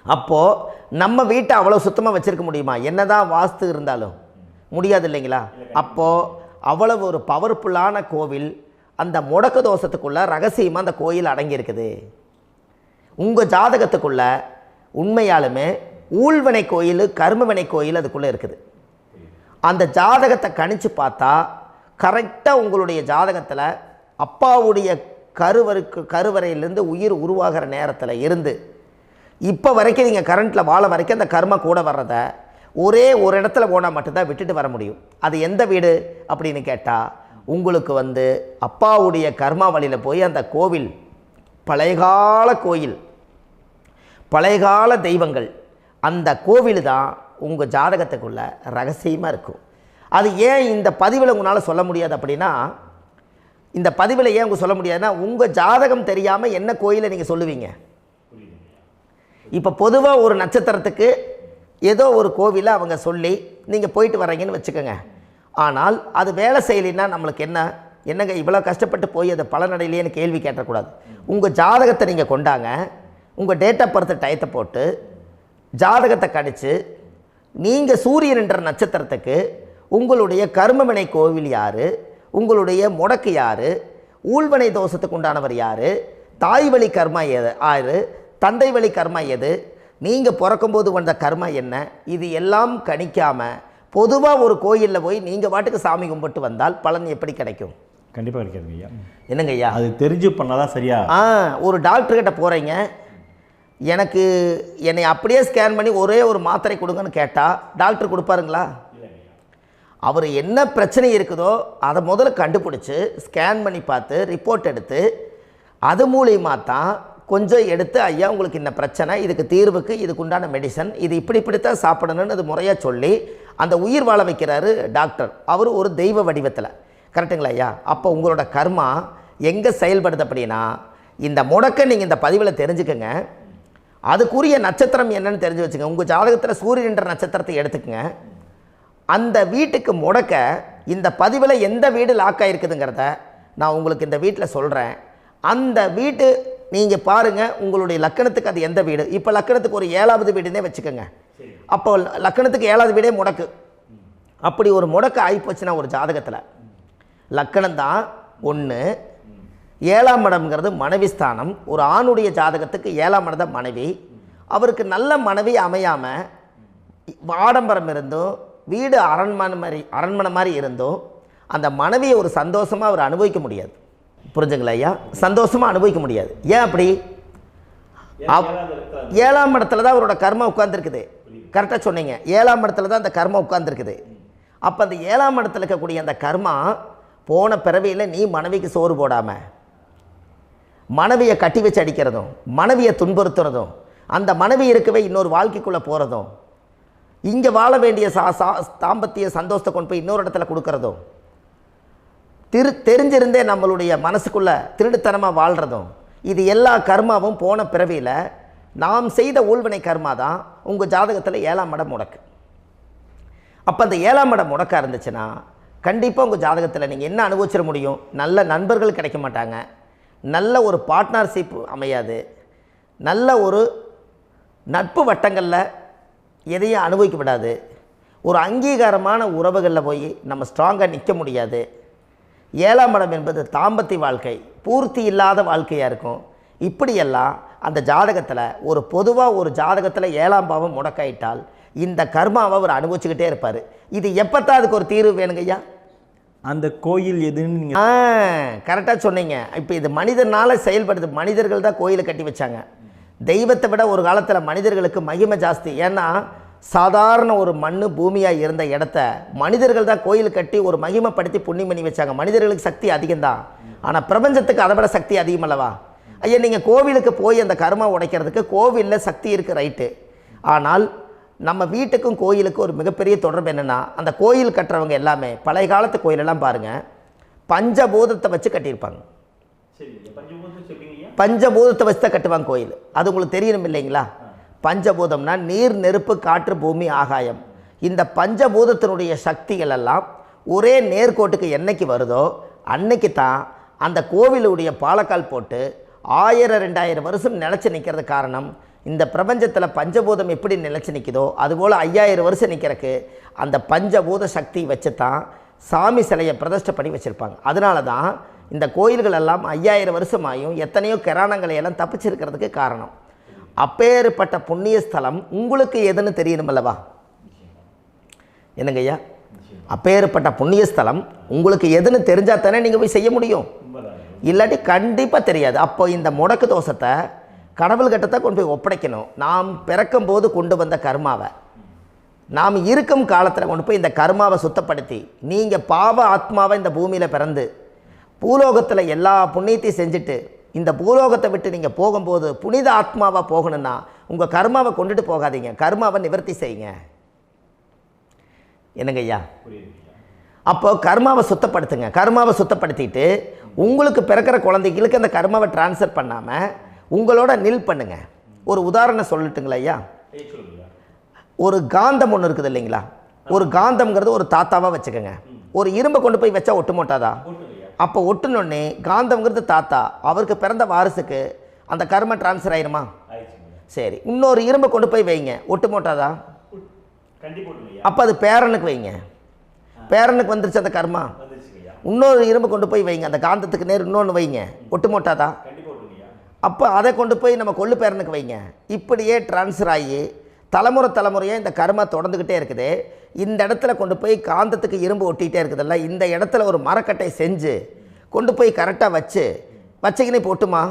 அப்போது நம்ம வீட்டை அவ்வளோ சுத்தமாக வச்சுருக்க முடியுமா? என்னதான் வாஸ்து இருந்தாலும் முடியாது இல்லைங்களா? அப்போது அவ்வளவு ஒரு பவர்ஃபுல்லான கோவில் அந்த முடக்கு தோஷத்துக்குள்ளே ரகசியமாக அந்த கோயில் அடங்கியிருக்குது. உங்கள் ஜாதகத்துக்குள்ளே உண்மையாலுமே ஊழ்வினை கோயில், கர்மவினை கோயில் அதுக்குள்ளே இருக்குது. அந்த ஜாதகத்தை கணிச்சு பார்த்தா கரெக்டாக உங்களுடைய ஜாதகத்தில் அப்பாவுடைய கருவறையிலேருந்து உயிர் உருவாகிற நேரத்தில் இருந்து இப்போ வரைக்கும் நீங்கள் கரண்ட்டில் வாழ வரைக்கும் அந்த கர்ம கூட வர்றதை ஒரே ஒரு இடத்துல போனால் மட்டும்தான் விட்டுட்டு வர முடியும். அது எந்த வீடு அப்படின்னு கேட்டால் உங்களுக்கு வந்து அப்பாவுடைய கர்மா வழியில் போய் அந்த கோவில் பழையகால கோயில், பழையகால தெய்வங்கள், அந்த கோவில் தான் உங்கள் ஜாதகத்துக்குள்ள ரகசியமாக இருக்கும். அது ஏன் இந்த பதிவில் உங்களால் சொல்ல முடியாது அப்படின்னா, இந்த பதிவில் ஏன் உங்க சொல்ல முடியாதுன்னா உங்கள் ஜாதகம் தெரியாமல் என்ன கோயிலை நீங்கள் சொல்லுவீங்க? இப்போ பொதுவாக ஒரு நட்சத்திரத்துக்கு ஏதோ ஒரு கோவிலை அவங்க சொல்லி நீங்கள் போயிட்டு வர்றீங்கன்னு வச்சுக்கோங்க. ஆனால் அது வேலை செய்யலைன்னா நம்மளுக்கு என்னங்க இவ்வளோ கஷ்டப்பட்டு போய் அதை பலனடையிலேன்னு கேள்வி கேட்டக்கூடாது. உங்கள் ஜாதகத்தை நீங்கள் கொண்டாங்க, உங்கள் டேட் ஆஃப் பர்த் டயத்தை போட்டு ஜாதகத்தை கணிச்சு நீங்கள் சூரியன் என்ற நட்சத்திரத்துக்கு உங்களுடைய கர்மவினை கோவில் யார், உங்களுடைய முடக்கு யார், ஊழ்வனை தோஷத்துக்கு உண்டானவர் யார், தாய் வழி கர்மா யார், தந்தை வழி கர்மா எது, நீங்கள் பிறக்கும்போது வந்த கர்மா என்ன, இது எல்லாம் கணிக்காமல் பொதுவாக ஒரு கோயிலில் போய் நீங்கள் பாட்டுக்கு சாமி கும்பிட்டு வந்தால் பலன் எப்படி கிடைக்கும்? கண்டிப்பாக கிடைக்காதுங்க ஐயா. என்னங்க ஐயா? அது தெரிஞ்சு பண்ணாதான் சரியா? ஒரு டாக்டர்கிட்ட போகிறீங்க, என்னை அப்படியே ஸ்கேன் பண்ணி ஒரே ஒரு மாத்திரை கொடுங்கன்னு கேட்டால் டாக்டர் கொடுப்பாருங்களா? அவர் என்ன பிரச்சனை இருக்குதோ அதை முதல்ல கண்டுபிடிச்சி ஸ்கேன் பண்ணி பார்த்து ரிப்போர்ட் எடுத்து அது மூலியமாக தான் கொஞ்சம் எடுத்து ஐயா உங்களுக்கு இந்த பிரச்சனை, இதுக்கு தீர்வுக்கு இதுக்குண்டான மெடிசன், இது இப்படித்தான் சாப்பிடணும்னு அது முறையாக சொல்லி அந்த உயிர் வாழ வைக்கிறாரு டாக்டர். அவர் ஒரு தெய்வ வடிவத்தில். கரெக்டுங்களா ஐயா? அப்போ உங்களோட கர்மா எங்கே செயல்படுது அப்படின்னா இந்த முடக்க நீங்கள் இந்த பதிவில் தெரிஞ்சுக்கங்க. அதுக்குரிய நட்சத்திரம் என்னன்னு தெரிஞ்சு வச்சுங்க. உங்கள் ஜாதகத்தில் சூரியன் என்ற நட்சத்திரத்தை எடுத்துக்கங்க. அந்த வீட்டுக்கு முடக்க இந்த பதிவில் எந்த வீடு லாக் ஆகிருக்குதுங்கிறத நான் உங்களுக்கு இந்த வீட்டில் சொல்கிறேன். அந்த வீட்டு நீங்கள் பாருங்கள், உங்களுடைய லக்கணத்துக்கு அது எந்த வீடு. இப்போ லக்கணத்துக்கு ஒரு 7வது வீடுன்னே வச்சுக்கோங்க. அப்போ லக்கணத்துக்கு 7வது வீடே முடக்கு. அப்படி ஒரு முடக்கு ஆகிப்போச்சுன்னா ஒரு ஜாதகத்தில் லக்கணம் தான் 1, 7ஆம் இடம்ங்கிறது மனைவி ஸ்தானம். ஒரு ஆணுடைய ஜாதகத்துக்கு 7ஆம் இடம் தான் மனைவி. அவருக்கு நல்ல மனைவி அமையாமல் ஆடம்பரம் இருந்தும் வீடு அரண்மனை மாதிரி இருந்தும் அந்த மனைவியை ஒரு சந்தோஷமாக அவர் அனுபவிக்க முடியாது. புரிஞ்சுங்களா ஐயா? சந்தோஷமாக அனுபவிக்க முடியாது. ஏன் அப்படி? 7ஆம் இடத்துல தான் அவரோட கர்மா உட்கார்ந்துருக்குது. கரெக்டாக சொன்னீங்க. 7ஆம் இடத்துல தான் அந்த கர்மா உட்கார்ந்துருக்குது. அப்போ அந்த 7ஆம் இடத்துல இருக்கக்கூடிய அந்த கர்மா போன பிறவியில் நீ மனைவிக்கு சோறு போடாமல் மனைவியை கட்டி வச்சு அடிக்கிறதும், மனைவியை துன்புறுத்துறதும், அந்த மனைவி இருக்கவே இன்னொரு வாழ்க்கைக்குள்ளே போகிறதும், இங்கே வாழ வேண்டிய தாம்பத்திய சந்தோஷத்தை கொண்டு போய் இன்னொரு இடத்துல கொடுக்கறதும், தெரிஞ்சிருந்தே நம்மளுடைய மனசுக்குள்ளே திருடுத்தனமாக வாழ்கிறதும், இது எல்லா கர்மாவும் போன பிறவியில் நாம் செய்த ஊழ்வினை கர்மா தான் உங்கள் ஜாதகத்தில் 7ஆம் இடம் முடக்கு. அப்போ அந்த 7ஆம் இடம் முடக்கா இருந்துச்சுன்னா கண்டிப்பாக உங்கள் ஜாதகத்தில் நீங்கள் என்ன அனுபவிச்சிட முடியும்? நல்ல நண்பர்கள் கிடைக்க மாட்டாங்க, நல்ல ஒரு பார்ட்னர்ஷிப் அமையாது, நல்ல ஒரு நட்பு வட்டங்களில் எதையும் அனுபவிக்க விடாது, ஒரு அங்கீகாரமான உறவுகளில் போய் நம்ம ஸ்ட்ராங்காக நிற்க முடியாது. 7ஆம் இடம் என்பது தாம்பத்திய வாழ்க்கை, பூர்த்தி இல்லாத வாழ்க்கையாக இருக்கும். இப்படியெல்லாம் அந்த ஜாதகத்தில் ஒரு பொதுவாக ஒரு ஜாதகத்தில் 7ஆம் பாவம் முடக்காயிட்டால் இந்த கர்மாவை அவர் அனுபவிச்சுக்கிட்டே இருப்பார். இது எப்போத்தான் அதுக்கு ஒரு தீர்வு வேணுங்கய்யா? அந்த கோயில் எதுன்னு நீங்கள் கரெக்டாக சொன்னீங்க. இப்போ இது மனிதனால் செயல்படுது. மனிதர்கள் தான் கோயிலை கட்டி வச்சாங்க. தெய்வத்தை விட ஒரு காலத்தில் மனிதர்களுக்கு மகிமை ஜாஸ்தி. ஏன்னா சாதாரண ஒரு மண் பூமியாக இருந்த இடத்த மனிதர்கள் தான் கோயில் கட்டி ஒரு மகிமைப்படுத்தி புண்ணியம் பண்ணி வச்சாங்க. மனிதர்களுக்கு சக்தி அதிகம்தான், ஆனால் பிரபஞ்சத்துக்கு அதை விட சக்தி அதிகம் அல்லவா? ஐயா, நீங்கள் கோவிலுக்கு போய் அந்த கர்மா உடைக்கிறதுக்கு கோவிலில் சக்தி இருக்குது, ரைட்டு. ஆனால் நம்ம வீட்டுக்கும் கோயிலுக்கும் ஒரு மிகப்பெரிய தொடர்பு என்னென்னா, அந்த கோயில் கட்டுறவங்க எல்லாமே பழைய காலத்து கோயிலெல்லாம் பாருங்கள், பஞ்சபூதத்தை வச்சு கட்டியிருப்பாங்க. பஞ்சபூதத்தை வச்சு தான் கட்டுவாங்க கோயில். அது உங்களுக்கு தெரியணும் இல்லைங்களா? பஞ்சபூதம்னா நீர், நெருப்பு, காற்று, பூமி, ஆகாயம். இந்த பஞ்சபூதத்தினுடைய சக்திகள் எல்லாம் ஒரே நேர்கோட்டுக்கு என்னைக்கு வருதோ அன்னைக்கு தான் அந்த கோவிலுடைய பாலக்கால் போட்டு 1000-2000 வருஷம் நிலச்சி நிற்கிறது. காரணம், இந்த பிரபஞ்சத்தில் பஞ்சபூதம் எப்படி நிலச்சி நிற்குதோ அதுபோல் 5000 வருஷம் நிற்கிறதுக்கு அந்த பஞ்சபூத சக்தி வச்சு தான் சாமி சிலையை பிரதிஷ்டை பண்ணி வச்சுருப்பாங்க. அதனால தான் இந்த கோயில்கள் எல்லாம் 5000 வருஷமாயும் எத்தனையோ கிராணங்களை எல்லாம் தப்பிச்சிருக்கிறதுக்கு காரணம். அப்பேற்பட்ட புண்ணிய ஸ்தலம் உங்களுக்கு எதுன்னு தெரியணும் அல்லவா? என்னங்க ஐயா? அப்பேற்பட்ட புண்ணிய ஸ்தலம் உங்களுக்கு எதுன்னு தெரிஞ்சால் தானே நீங்கள் போய் செய்ய முடியும், இல்லாட்டி கண்டிப்பாக தெரியாது. அப்போ இந்த முடக்கு தோஷத்தை கடவுள்கிட்ட கொண்டு போய் ஒப்படைக்கணும். நாம் பிறக்கும் போது கொண்டு வந்த கர்மாவை நாம் இருக்கும் காலத்தில் கொண்டு போய் இந்த கர்மாவை சுத்தப்படுத்தி, நீங்கள் பாவ ஆத்மாவை இந்த பூமியில் பிறந்து பூலோகத்தில் எல்லா புண்ணியத்தையும் செஞ்சுட்டு இந்த பூலோகத்தை விட்டு நீங்கள் போகும்போது புனித ஆத்மாவாக போகணுன்னா உங்கள் கர்மாவை கொண்டுட்டு போகாதீங்க, கர்மாவை நிவர்த்தி செய்யுங்க. என்னங்க ஐயா? அப்போ கர்மாவை சுத்தப்படுத்துங்க. கர்மாவை சுத்தப்படுத்திட்டு உங்களுக்கு பிறக்கிற குழந்தைகளுக்கு அந்த கர்மாவை டிரான்ஸ்ஃபர் பண்ணாமல் உங்களோட நில் பண்ணுங்க. ஒரு உதாரணம் சொல்லட்டுங்களா ஐயா? ஒரு காந்தம் ஒன்று இருக்குது இல்லைங்களா? ஒரு காந்தம்ங்கிறது ஒரு தாத்தாவாக வச்சுக்கோங்க. ஒரு இரும்பை கொண்டு போய் வச்சா ஒட்டு மோட்டாதா? அப்போ ஒட்டுனோடனே காந்தம்ங்கிறது தாத்தா, அவருக்கு பிறந்த வாரிசுக்கு அந்த கர்ம டிரான்ஸ்ஃபர் ஆயிருமா? சரி, இன்னொரு இரும்பை கொண்டு போய் வைங்க, ஒட்டு மோட்டாதா? அப்போ அது பேரனுக்கு வைங்க, பேரனுக்கு வந்துருச்சு அந்த கர்மா. இன்னொரு இரும்பை கொண்டு போய் வைங்க, அந்த காந்தத்துக்கு நேர் இன்னொன்று வைங்க, ஒட்டு மோட்டாதா? அப்போ அதை கொண்டு போய் நம்ம கொள்ளு பேரனுக்கு வைங்க. இப்படியே டிரான்ஸ்ஃபர் ஆகி தலைமுறையாக இந்த கர்மா தொடர்ந்துக்கிட்டே இருக்குது. இந்த இடத்துல கொண்டு போய் காந்தத்துக்கு இரும்பு ஒட்டிகிட்டே இருக்குதுல்ல, இந்த இடத்துல ஒரு மரக்கட்டை செஞ்சு கொண்டு போய் கரெக்டாக வச்சுக்கினே போட்டுமா?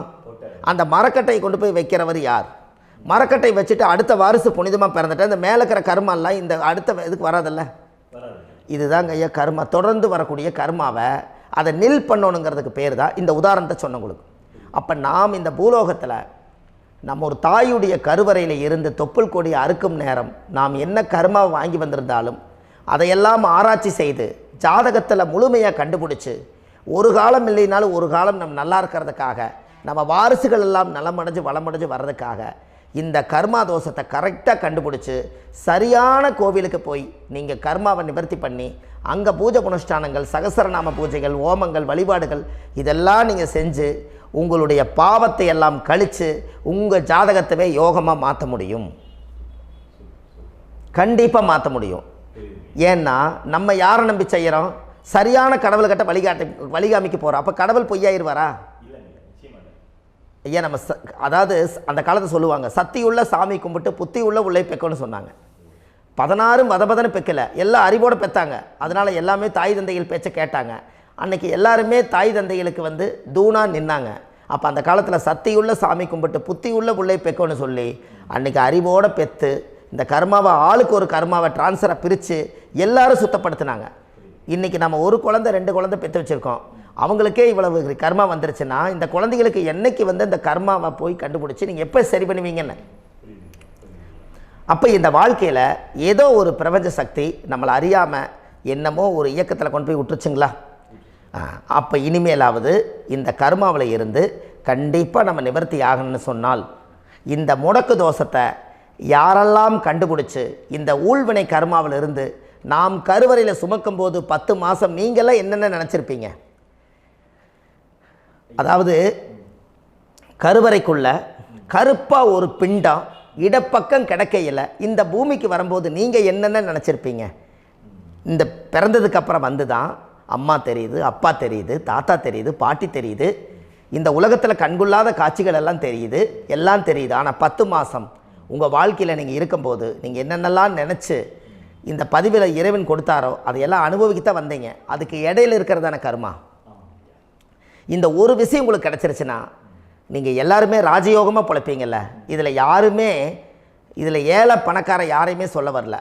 அந்த மரக்கட்டையை கொண்டு போய் வைக்கிறவர் யார்? மரக்கட்டை வச்சுட்டு அடுத்த வாரிசு புனிதமாக பிறந்துட்டு அந்த மேலே இருக்கிற கர்மாலாம் இந்த அடுத்த இதுக்கு வராதில்ல. இதுதாங்க ஐயா கர்மா. தொடர்ந்து வரக்கூடிய கர்மாவை அதை நில் பண்ணணுங்கிறதுக்கு பேர் தான் இந்த உதாரணத்தை சொன்னவங்களுக்கு. அப்போ நாம் இந்த பூலோகத்தில் நம்ம ஒரு தாயுடைய கருவறையில் இருந்து தொப்புள் கொடி அறுக்கும் நேரம் நாம் என்ன கர்மாவை வாங்கி வந்திருந்தாலும் அதையெல்லாம் ஆராய்ச்சி செய்து ஜாதகத்தில் முழுமையாக கண்டுபிடிச்சி ஒரு காலம் இல்லைனாலும் ஒரு காலம் நம்ம நல்லா இருக்கிறதுக்காக, நம்ம வாரிசுகள் எல்லாம் நலமடைஞ்சு வளமடைஞ்சு வர்றதுக்காக இந்த கர்மா தோஷத்தை கரெக்டாக கண்டுபிடிச்சி சரியான கோவிலுக்கு போய் நீங்கள் கர்மாவை நிவர்த்தி பண்ணி அங்கே பூஜை புனஸ்தானங்கள், சகசரநாம பூஜைகள், ஓமங்கள், வழிபாடுகள் இதெல்லாம் நீங்கள் செஞ்சு உங்களுடைய பாவத்தை எல்லாம் கழித்து உங்கள் ஜாதகத்தவே யோகமாக மாற்ற முடியும். கண்டிப்பாக மாற்ற முடியும். ஏன்னா நம்ம யாரை நம்பி செய்கிறோம்? சரியான கடவுள்கிட்ட வழிகாமிக்க போகிறோம். அப்போ கடவுள் பொய்யாயிருவாரா? ஐயா நம்ம அதாவது அந்த காலத்தை சொல்லுவாங்க, சத்தியுள்ள சாமி கும்பிட்டு புத்தி உள்ள உள்ளே பெக்கணும்னு சொன்னாங்க. 16 வதபதன்னு பெக்கலை, எல்லாம் அறிவோடு பெற்றாங்க. அதனால் எல்லாமே தாய் தந்தைகள் பேச்சை கேட்டாங்க. அன்றைக்கி எல்லாருமே தாய் தந்தைகளுக்கு தூணாக நின்னாங்க. அப்போ அந்த காலத்தில் சத்தியுள்ள சாமி கும்பிட்டு புத்தி உள்ள உள்ளே பெக்கணும்னு சொல்லி அன்றைக்கி அறிவோடு பெற்று இந்த கர்மாவை ஆளுக்கு ஒரு கர்மாவை டிரான்ஸ்ஃபரை பிரித்து எல்லாரும் சுத்தப்படுத்தினாங்க. இன்றைக்கி நம்ம ஒரு குழந்தை 2 குழந்தை பெற்று வச்சுருக்கோம். அவங்களுக்கே இவ்வளவு கர்மா வந்துருச்சுன்னா இந்த குழந்தைகளுக்கு என்னைக்கு இந்த கர்மாவை போய் கண்டுபிடிச்சி நீங்கள் எப்போ சரி பண்ணுவீங்கன்னு. அப்போ இந்த வாழ்க்கையில் ஏதோ ஒரு பிரபஞ்ச சக்தி நம்மளை அறியாமல் என்னமோ ஒரு இயக்கத்தில் கொண்டு போய் விட்டுருச்சுங்களா? அப்போ இனிமேலாவது இந்த கர்மாவில் இருந்து கண்டிப்பாக நம்ம நிவர்த்தி ஆகணும்னு சொன்னால் இந்த முடக்கு தோஷத்தை யாரெல்லாம் கண்டுபிடிச்சி இந்த ஊழ்வினை கர்மாவில் இருந்து நாம் கருவறையில் சுமக்கும் போது 10 மாதம் நீங்களாம் என்னென்ன நினச்சிருப்பீங்க? அதாவது கருவறைக்குள்ள கருப்பாக ஒரு பிண்டம் இடப்பக்கம் கிடக்கையில் இந்த பூமிக்கு வரும்போது நீங்கள் என்னென்ன நினச்சிருப்பீங்க? இந்த பிறந்ததுக்கு அப்புறம் வந்து தான் அம்மா தெரியுது, அப்பா தெரியுது, தாத்தா தெரியுது, பாட்டி தெரியுது, இந்த உலகத்தில் கண்கொள்ளாத காட்சிகள் எல்லாம் தெரியுது, எல்லாம் தெரியுது. ஆனால் 10 மாதம் உங்கள் வாழ்க்கையில் நீங்கள் இருக்கும்போது நீங்கள் என்னென்னலாம் நினச்சி இந்த பதிவில் இறைவன் கொடுத்தாரோ அதையெல்லாம் அனுபவிக்கத்தான் வந்தீங்க. அதுக்கு இடையில இருக்கிறதான கர்மா. இந்த ஒரு விஷயம் உங்களுக்கு கிடச்சிருச்சுன்னா நீங்கள் எல்லாருமே ராஜயோகமாக பிழைப்பீங்கள்ல. இதில் ஏழை பணக்கார யாரையுமே சொல்ல வரல.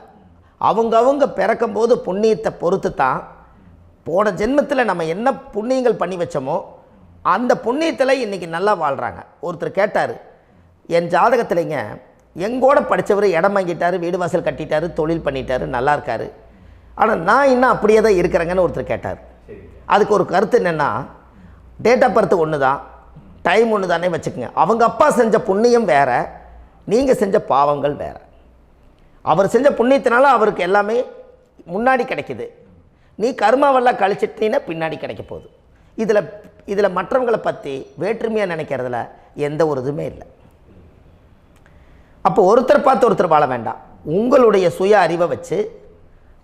அவங்க பிறக்கும்போது புண்ணியத்தை பொறுத்து தான் போன ஜென்மத்தில் நம்ம என்ன புண்ணியங்கள் பண்ணி வச்சோமோ அந்த புண்ணியத்தில் இன்றைக்கி நல்லா வாழ்கிறாங்க. ஒருத்தர் கேட்டார், என் ஜாதகத்தில்ங்க எங்கூட படித்தவர் இடம் வாங்கிட்டார், வீடு வாசல் கட்டிட்டார், தொழில் பண்ணிட்டார், நல்லா இருக்கார், ஆனால் நான் இன்னும் அப்படியே தான் இருக்கிறேங்கன்னு ஒருத்தர் கேட்டார். அதுக்கு ஒரு கருத்து என்னென்னா, டேட் ஆஃப் பர்த் ஒன்று தான், டைம் ஒன்று தானே வச்சுக்கோங்க. அவங்க அப்பா செஞ்ச புண்ணியம் வேறு, நீங்கள் செஞ்ச பாவங்கள் வேறு. அவர் செஞ்ச புண்ணியத்தினால அவருக்கு எல்லாமே முன்னாடி கிடைக்கிது. நீ கர்மாவெல்லாம் கழிச்சிட்டீங்கன்னா பின்னாடி கிடைக்க போகுது. இதில் மற்றவங்களை பற்றி வேற்றுமையாக நினைக்கிறதுல எந்த ஒரு இதுவுமே இல்லை. அப்போ ஒருத்தர் பார்த்து ஒருத்தர் வாழ வேண்டாம். உங்களுடைய சுய அறிவை வச்சு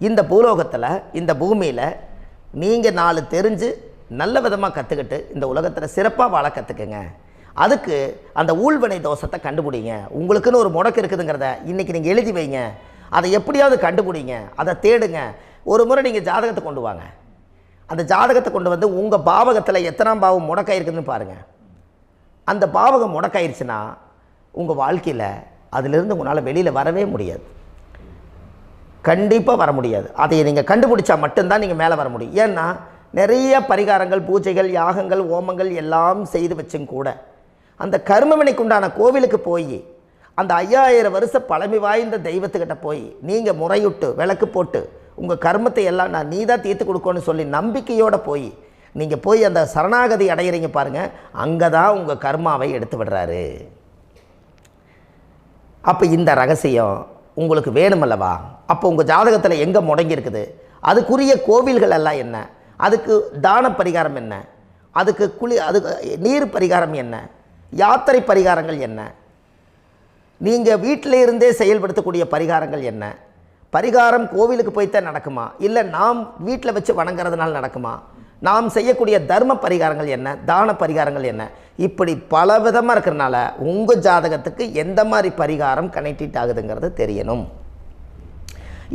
இந்த பூலோகத்தில் இந்த பூமியில் நீங்கள் 4 தெரிஞ்சு நல்ல விதமாக கற்றுக்கிட்டு இந்த உலகத்தில் சிறப்பாக வாழ கற்றுக்குங்க. அதுக்கு அந்த ஊழ்வினை தோஷத்தை கண்டுபிடிங்க. உங்களுக்குன்னு ஒரு முடக்கு இருக்குதுங்கிறத இன்றைக்கி நீங்கள் எழுதி வைங்க. அதை எப்படியாவது கண்டுபிடிங்க, அதை தேடுங்க. ஒரு முறை நீங்கள் ஜாதகத்தை கொண்டு வாங்க. அந்த ஜாதகத்தை கொண்டு வந்து உங்கள் பாவகத்தில் எத்தனாம் பாவம் முடக்காயிருக்குதுன்னு பாருங்கள். அந்த பாவகம் முடக்காயிருச்சுன்னா உங்கள் வாழ்க்கையில் அதிலிருந்து உங்களால் வெளியில் வரவே முடியாது, கண்டிப்பாக வர முடியாது. அதை நீங்கள் கண்டுபிடிச்சா மட்டும்தான் நீங்கள் மேலே வர முடியும். ஏன்னா நிறைய பரிகாரங்கள், பூஜைகள், யாகங்கள், ஓமங்கள் எல்லாம் செய்து வச்சும் கூட அந்த கர்மவினைக்கு உண்டான கோவிலுக்கு போய் அந்த 5000 வருஷ பழமை வாய்ந்த தெய்வத்துக்கிட்ட போய் நீங்கள் முறையிட்டு விளக்கு போட்டு உங்கள் கர்மத்தை எல்லாம் நான் நீ தான் தீர்த்து கொடுக்கணும்னு சொல்லி நம்பிக்கையோடு நீங்கள் போய் அந்த சரணாகதி அடையிறீங்க பாருங்கள், அங்கே தான் உங்கள் கர்மாவை எடுத்து விடுறாரு. அப்போ இந்த ரகசியம் உங்களுக்கு வேணுமல்லவா? அப்போ உங்கள் ஜாதகத்தில் எங்கே முடங்கி அதுக்குரிய கோவில்கள் எல்லாம் என்ன, அதுக்கு தான பரிகாரம் என்ன, அதுக்கு நீர் பரிகாரம் என்ன, யாத்திரை பரிகாரங்கள் என்ன, நீங்கள் வீட்டில் இருந்தே செயல்படுத்தக்கூடிய பரிகாரங்கள் என்ன, பரிகாரம் கோவிலுக்கு போய்த்தான் நடக்குமா, இல்லை நாம் வீட்டில் வச்சு வணங்குறதுனால நடக்குமா, நாம் செய்யக்கூடிய தர்ம பரிகாரங்கள் என்ன, தான பரிகாரங்கள் என்ன, இப்படி பல விதமாக இருக்கிறனால உங்கள் ஜாதகத்துக்கு எந்த மாதிரி பரிகாரம் கனெக்ட் ஆகுதுங்கிறது தெரியணும்.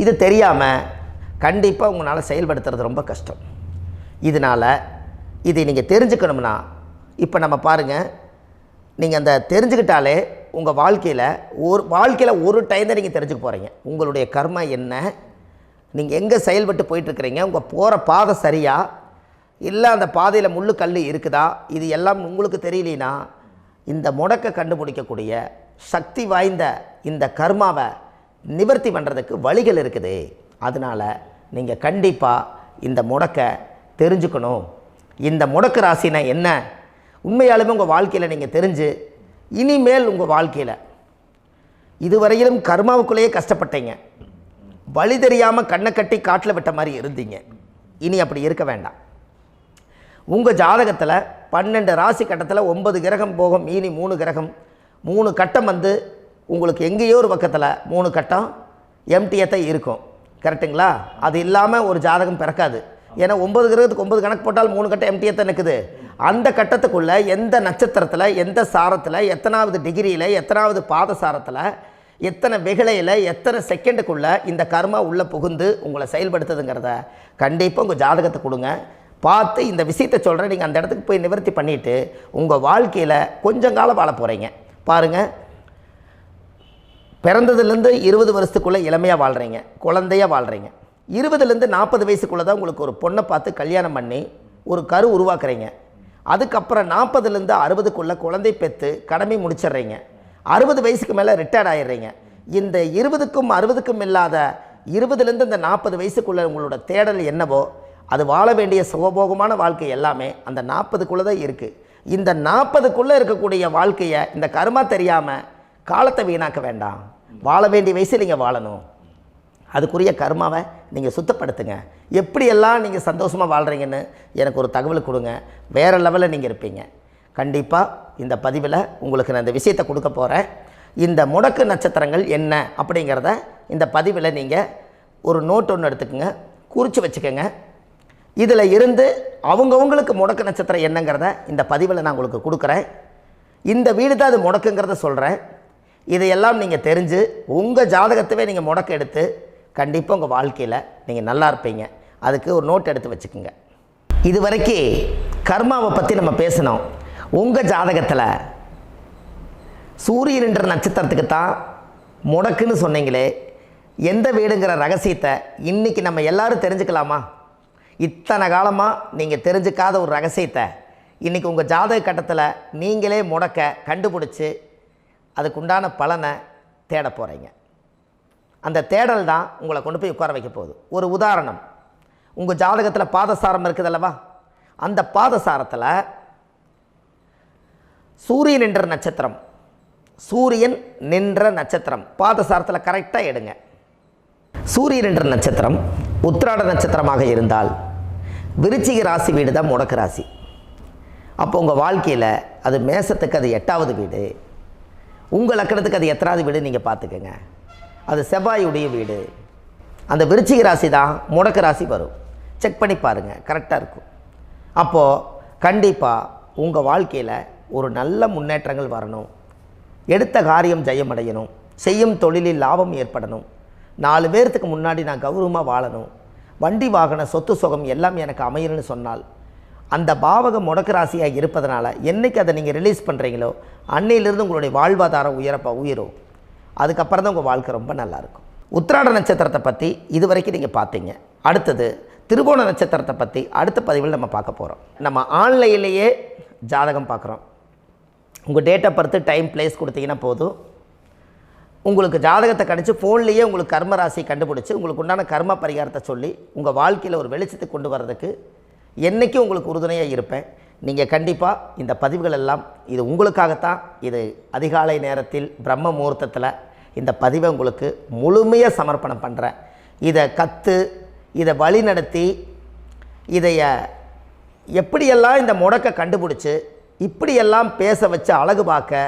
இது தெரியாமல் கண்டிப்பாக உங்களால் செயல்படுத்துறது ரொம்ப கஷ்டம். இதனால் இதை நீங்கள் தெரிஞ்சுக்கணும்னா இப்போ நம்ம பாருங்கள், நீங்கள் அந்த தெரிஞ்சுக்கிட்டாலே உங்கள் வாழ்க்கையில் ஒரு டைம் தான் நீங்கள் தெரிஞ்சுக்க போகிறீங்க. உங்களுடைய கர்மா என்ன, நீங்கள் எங்கே செயல்பட்டு போயிட்டுருக்கிறீங்க, உங்கள் போகிற பாதை சரியா இல்லை அந்த பாதையில் முள்ளு கல் இருக்குதா, இது எல்லாம் உங்களுக்கு தெரியலனா இந்த முடக்கை கண்டுபிடிக்கக்கூடிய சக்தி வாய்ந்த இந்த கர்மாவை நிவர்த்தி பண்ணுறதுக்கு வழிகள் இருக்குது. அதனால் நீங்கள் கண்டிப்பாக இந்த முடக்கை தெரிஞ்சுக்கணும். இந்த முடக்கு ராசினா என்ன உண்மையாலுமே உங்கள் வாழ்க்கையில் நீங்கள் தெரிஞ்சு இனிமேல் உங்கள் வாழ்க்கையில் இதுவரையிலும் கர்மாவுக்குள்ளேயே கஷ்டப்பட்டீங்க, வழி தெரியாமல் கண்ணை கட்டி காட்டில் விட்ட மாதிரி இருந்தீங்க. இனி அப்படி இருக்க வேண்டாம். உங்கள் ஜாதகத்தில் 12 ராசி கட்டத்தில் 9 கிரகம் போகும், மீனி 3 கிரகம், 3 கட்டம் வந்து உங்களுக்கு எங்கேயோ ஒரு பக்கத்தில் 3 கட்டம் எம்டியாக தான் இருக்கும். கரெக்டுங்களா? அது இல்லாமல் ஒரு ஜாதகம் பிறக்காது. ஏன்னா 9 கிரகத்துக்கு 9 கணக்கு போட்டால் 3 கட்டம் எம்டியாக தான் நிற்குது. அந்த கட்டத்துக்குள்ளே எந்த நட்சத்திரத்தில், எந்த சாரத்தில், எத்தனாவது டிகிரியில், எத்தனாவது பாதசாரத்தில், எத்தனை வெகுளையில், எத்தனை செகண்டுக்குள்ளே இந்த கர்மா உள்ளே புகுந்து உங்களை செயல்படுத்துதுங்கிறத கண்டிப்பாக உங்கள் ஜாதகத்தை கொடுங்க. பார்த்து இந்த விஷயத்தை சொல்கிறேன், நீங்கள் அந்த இடத்துக்கு போய் நிவர்த்தி பண்ணிவிட்டு உங்கள் வாழ்க்கையில் கொஞ்சம் காலம் வாழ போகிறீங்க. பாருங்கள், பிறந்ததுலேருந்து 20 வருஷத்துக்குள்ளே இளமையாக வாழ்கிறீங்க, குழந்தையாக வாழ்கிறீங்க. 20லேருந்து 40 வயசுக்குள்ளே தான் உங்களுக்கு ஒரு பொண்ணை பார்த்து கல்யாணம் பண்ணி ஒரு கரு உருவாக்குறீங்க. அதுக்கப்புறம் 40லேருந்து 60க்குள்ளே குழந்தை பெற்று கடமை முடிச்சிடுறீங்க. 60 வயசுக்கு மேலே ரிட்டையர்ட் ஆகிடுறீங்க. இந்த 20க்கும் 60க்கும் இல்லாத 20லேருந்து இந்த 40 வயசுக்குள்ளே உங்களோட தேடல் என்னவோ அது வாழ வேண்டிய சுகபோகமான வாழ்க்கை எல்லாமே அந்த 40க்குள்ளே தான் இருக்குது. இந்த 40க்குள்ளே இருக்கக்கூடிய வாழ்க்கையை இந்த கர்மா தெரியாமல் காலத்தை வீணாக்க வேண்டாம். வாழ வேண்டிய வயசில் நீங்கள் வாழணும். அதுக்குரிய கர்மாவை நீங்கள் சுத்தப்படுத்துங்க. எப்படியெல்லாம் நீங்கள் சந்தோஷமாக வாழ்கிறீங்கன்னு எனக்கு ஒரு தகவல் கொடுங்க. வேறு லெவலில் நீங்கள் இருப்பீங்க. கண்டிப்பாக இந்த பதிவில் உங்களுக்கு நான் இந்த விஷயத்தை கொடுக்க போகிறேன். இந்த முடக்கு நட்சத்திரங்கள் என்ன அப்படிங்கிறத இந்த பதிவில் நீங்கள் ஒரு நோட் ஒன்று எடுத்துக்கோங்க, குறித்து வச்சுக்கோங்க. இதில் இருந்து அவங்கவுங்களுக்கு முடக்கு நட்சத்திரம் என்னங்கிறத இந்த பதிவில் நான் உங்களுக்கு கொடுக்குறேன். இந்த வீடு தான் அது முடக்குங்கிறத சொல்கிறேன். இதையெல்லாம் நீங்கள் தெரிஞ்சு உங்கள் ஜாதகத்தவே நீங்கள் முடக்கு எடுத்து கண்டிப்பாக உங்கள் வாழ்க்கையில் நீங்கள் நல்லா இருப்பீங்க. அதுக்கு ஒரு நோட் எடுத்து வச்சுக்கோங்க. இது வரைக்கும் கர்மாவை பற்றி நம்ம பேசினோம். உங்கள் ஜாதகத்தில் சூரியன் என்ற நட்சத்திரத்துக்கு தான் முடக்குன்னு சொன்னீங்களே, எந்த வீடுங்கிற ரகசியத்தை இன்றைக்கி நம்ம எல்லோரும் தெரிஞ்சுக்கலாமா? இத்தனை காலமாக நீங்கள் தெரிஞ்சுக்காத ஒரு ரகசியத்தை இன்றைக்கி உங்கள் ஜாதக கட்டத்தில் நீங்களே முடக்க கண்டுபிடிச்சி அதுக்குண்டான பலனை தேட போகிறீங்க. அந்த தேடல் தான் உங்களை கொண்டு போய் உட்கார வைக்க போகுது. ஒரு உதாரணம், உங்கள் ஜாதகத்தில் பாதசாரம் இருக்குது அல்லவா? அந்த பாதசாரத்தில் சூரியன் என்ற நட்சத்திரம், சூரியன் நின்ற நட்சத்திரம் பாதசாரத்தில் கரெக்டாக எடுங்க. சூரியன் என்ற நட்சத்திரம் உத்திராட நட்சத்திரமாக இருந்தால் விருச்சிக ராசி வீடு தான் முடக்கு ராசி. அப்போ உங்கள் வாழ்க்கையில் அது மேசத்துக்கு அது 8வது வீடு, உங்கள் லக்கணத்துக்கு அது எத்தனாவது வீடு நீங்கள் பார்த்துக்கோங்க. அது செவ்வாயுடைய வீடு. அந்த விருச்சிக ராசி தான் முடக்கு ராசி வரும். செக் பண்ணி பாருங்கள், கரெக்டாக இருக்கும். அப்போது கண்டிப்பாக உங்கள் வாழ்க்கையில் ஒரு நல்ல முன்னேற்றங்கள் வரணும். எடுத்த காரியம் ஜெயமடையணும். செய்யும் தொழிலில் லாபம் ஏற்படணும். 4 பேர்த்துக்கு முன்னாடி நான் கௌரவமாக வாழணும். வண்டி வாகன சொத்து சுகம் எல்லாம் எனக்கு அமையணும்னு சொன்னால் அந்த பாவகம் முடக்கு ராசியாக இருப்பதனால என்றைக்கு அதை நீங்கள் ரிலீஸ் பண்ணுறீங்களோ அன்னையிலிருந்து உங்களுடைய வாழ்வாதாரம் உயரும். அதுக்கப்புறம் தான் உங்கள் வாழ்க்கை ரொம்ப நல்லாயிருக்கும். உத்திராட நட்சத்திரத்தை பற்றி இது வரைக்கும் நீங்கள் பார்த்தீங்க. அடுத்தது திருவோண நட்சத்திரத்தை பற்றி அடுத்த பதிவில் நம்ம பார்க்க போகிறோம். நம்ம ஆன்லைன்லேயே ஜாதகம் பார்க்குறோம். உங்கள் date of birth, time, place கொடுத்தீங்கன்னா போதும். உங்களுக்கு ஜாதகத்தை கணிச்சு ஃபோன்லேயே உங்களுக்கு கர்ம ராசி கண்டுபிடிச்சி உங்களுக்கு உண்டான கர்ம பரிகாரத்தை சொல்லி உங்கள் வாழ்க்கையில் ஒரு வெளிச்சத்தை கொண்டு வர்றதுக்கு என்றைக்கும் உங்களுக்கு உறுதுணையாக இருப்பேன். நீங்கள் கண்டிப்பாக இந்த பதிவுகள் எல்லாம் இது உங்களுக்காகத்தான். இது அதிகாலை நேரத்தில் பிரம்ம முகூர்த்தத்தில் இந்த பதிவை உங்களுக்கு முழுமையாக சமர்ப்பணம் பண்ணுறேன். இதை இதை வழி நடத்தி இதைய எப்படியெல்லாம் இந்த முடக்கை கண்டுபிடிச்சி இப்படியெல்லாம் பேச வச்சு அழகு பார்க்க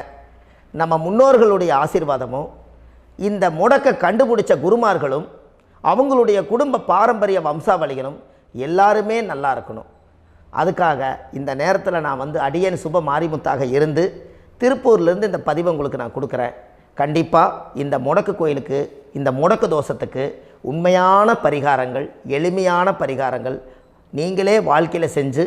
நம்ம முன்னோர்களுடைய ஆசீர்வாதமும் இந்த முடக்கை கண்டுபிடிச்ச குருமார்களும் அவங்களுடைய குடும்ப பாரம்பரிய வம்சாவளிகளும் எல்லாருமே நல்லா இருக்கணும். அதுக்காக இந்த நேரத்தில் நான் வந்து அடியேன் சுப மாரிமுத்தாக இருந்து திருப்பூர்லேருந்து இந்த பதிவை உங்களுக்கு நான் கொடுக்குறேன். கண்டிப்பாக இந்த முடக்கு கோயிலுக்கு, இந்த முடக்கு தோஷத்துக்கு உண்மையான பரிகாரங்கள், எளிமையான பரிகாரங்கள் நீங்களே வாழ்க்கையில் செஞ்சு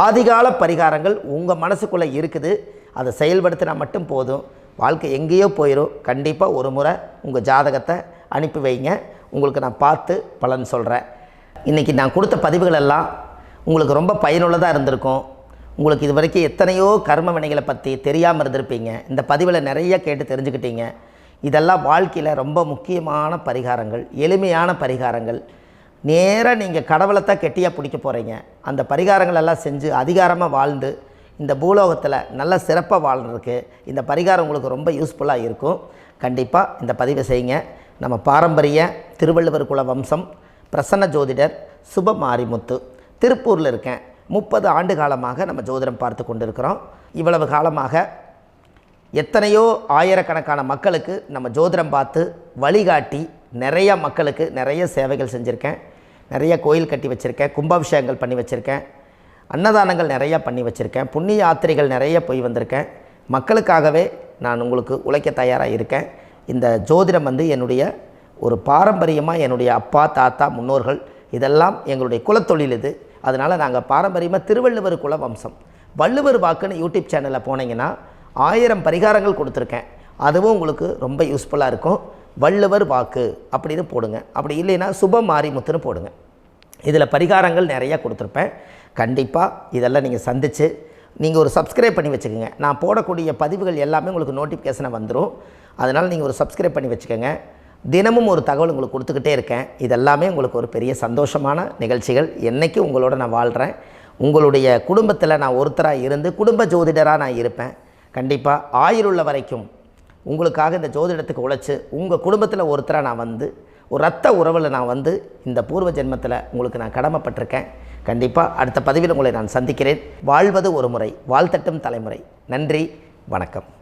ஆதிகால பரிகாரங்கள் உங்கள் மனசுக்குள்ளே இருக்குது. அதை செயல்படுத்தினா மட்டும் போதும், வாழ்க்கை எங்கேயோ போயிடும். கண்டிப்பாக ஒரு முறை உங்கள் ஜாதகத்தை அனுப்பி வைங்க, உங்களுக்கு நான் பார்த்து பலன் சொல்கிறேன். இன்றைக்கி நான் கொடுத்த பதிவுகள் எல்லாம் உங்களுக்கு ரொம்ப பயனுள்ளதாக இருந்திருக்கும். உங்களுக்கு இது வரைக்கும் எத்தனையோ கர்ம வினைகளை பற்றி தெரியாமல் இருந்திருப்பீங்க. இந்த பதிவில் நிறைய கேட்டு தெரிஞ்சுக்கிட்டீங்க. இதெல்லாம் வாழ்க்கையில் ரொம்ப முக்கியமான பரிகாரங்கள், எளிமையான பரிகாரங்கள். நேராக நீங்கள் கடவுளை தான் கெட்டியாக பிடிக்க போகிறீங்க. அந்த பரிகாரங்கள் எல்லாம் செஞ்சு அதிகாரமாக வாழ்ந்து இந்த பூலோகத்தில் நல்ல சிறப்பாக வாழ்கிறதுக்கு இந்த பரிகாரம் உங்களுக்கு ரொம்ப யூஸ்ஃபுல்லாக இருக்கும். கண்டிப்பாக இந்த பதிவை செய்யுங்க. நம்ம பாரம்பரிய திருவள்ளுவர் குல வம்சம் பிரசன்ன ஜோதிடர் சுப மாரிமுத்து, திருப்பூரில் இருக்கேன். 30 ஆண்டு காலமாக நம்ம ஜோதிடம் பார்த்து கொண்டிருக்கிறோம். இவ்வளவு காலமாக எத்தனையோ ஆயிரக்கணக்கான மக்களுக்கு நம்ம ஜோதிடம் பார்த்து வழிகாட்டி நிறைய மக்களுக்கு நிறைய சேவைகள் செஞ்சுருக்கேன். நிறைய கோயில் கட்டி வச்சுருக்கேன், கும்பாபிஷேகங்கள் பண்ணி வச்சுருக்கேன், அன்னதானங்கள் நிறையா பண்ணி வச்சுருக்கேன், புண்ணிய யாத்திரைகள் நிறைய போய் வந்திருக்கேன். மக்களுக்காகவே நான் உங்களுக்கு உழைக்க தயாராக இருக்கேன். இந்த ஜோதிடம் வந்து என்னுடைய ஒரு பாரம்பரியமாக என்னுடைய அப்பா, தாத்தா, முன்னோர்கள் இதெல்லாம் எங்களுடைய குலத்தொழில் இது. அதனால் நாங்கள் பாரம்பரியமாக திருவள்ளுவர் குல வம்சம். வள்ளுவர் வாக்குன்னு யூடியூப் சேனலில் போனீங்கன்னா 1000 பரிகாரங்கள் கொடுத்துருக்கேன். அதுவும் உங்களுக்கு ரொம்ப யூஸ்ஃபுல்லாக இருக்கும். வள்ளுவர் வாக்கு அப்படின்னு போடுங்க. அப்படி இல்லைன்னா சுப மாரிமுத்துன்னு போடுங்க. இதில் பரிகாரங்கள் நிறையா கொடுத்துருப்பேன். கண்டிப்பாக இதெல்லாம் நீங்கள் சந்தித்து நீங்கள் ஒரு சப்ஸ்கிரைப் பண்ணி வச்சுக்கோங்க. நான் போடக்கூடிய பதிவுகள் எல்லாமே உங்களுக்கு நோட்டிஃபிகேஷனை வந்துடும். அதனால் நீங்கள் ஒரு சப்ஸ்கிரைப் பண்ணி வச்சுக்கோங்க. தினமும் ஒரு தகவல் உங்களுக்கு கொடுத்துக்கிட்டே இருக்கேன். இதெல்லாமே உங்களுக்கு ஒரு பெரிய சந்தோஷமான நிகழ்ச்சிகள். என்றைக்கும் உங்களோட நான் வாழ்கிறேன். உங்களுடைய குடும்பத்தில் நான் ஒருத்தராக இருந்து குடும்ப ஜோதிடராக நான் இருப்பேன். கண்டிப்பாக ஆயுளுள்ள வரைக்கும் உங்களுக்காக இந்த ஜோதிடத்துக்கு உழைச்சி உங்கள் குடும்பத்தில் ஒருத்தராக நான் வந்து ஒரு ரத்த உறவில் நான் வந்து இந்த பூர்வ ஜென்மத்தில் உங்களுக்கு நான் கடமைப்பட்டிருக்கேன். கண்டிப்பாக அடுத்த பதிவில் உங்களை நான் சந்திக்கிறேன். வாழ்வது ஒரு முறை, வாழ்த்தட்டும் தலைமுறை. நன்றி, வணக்கம்.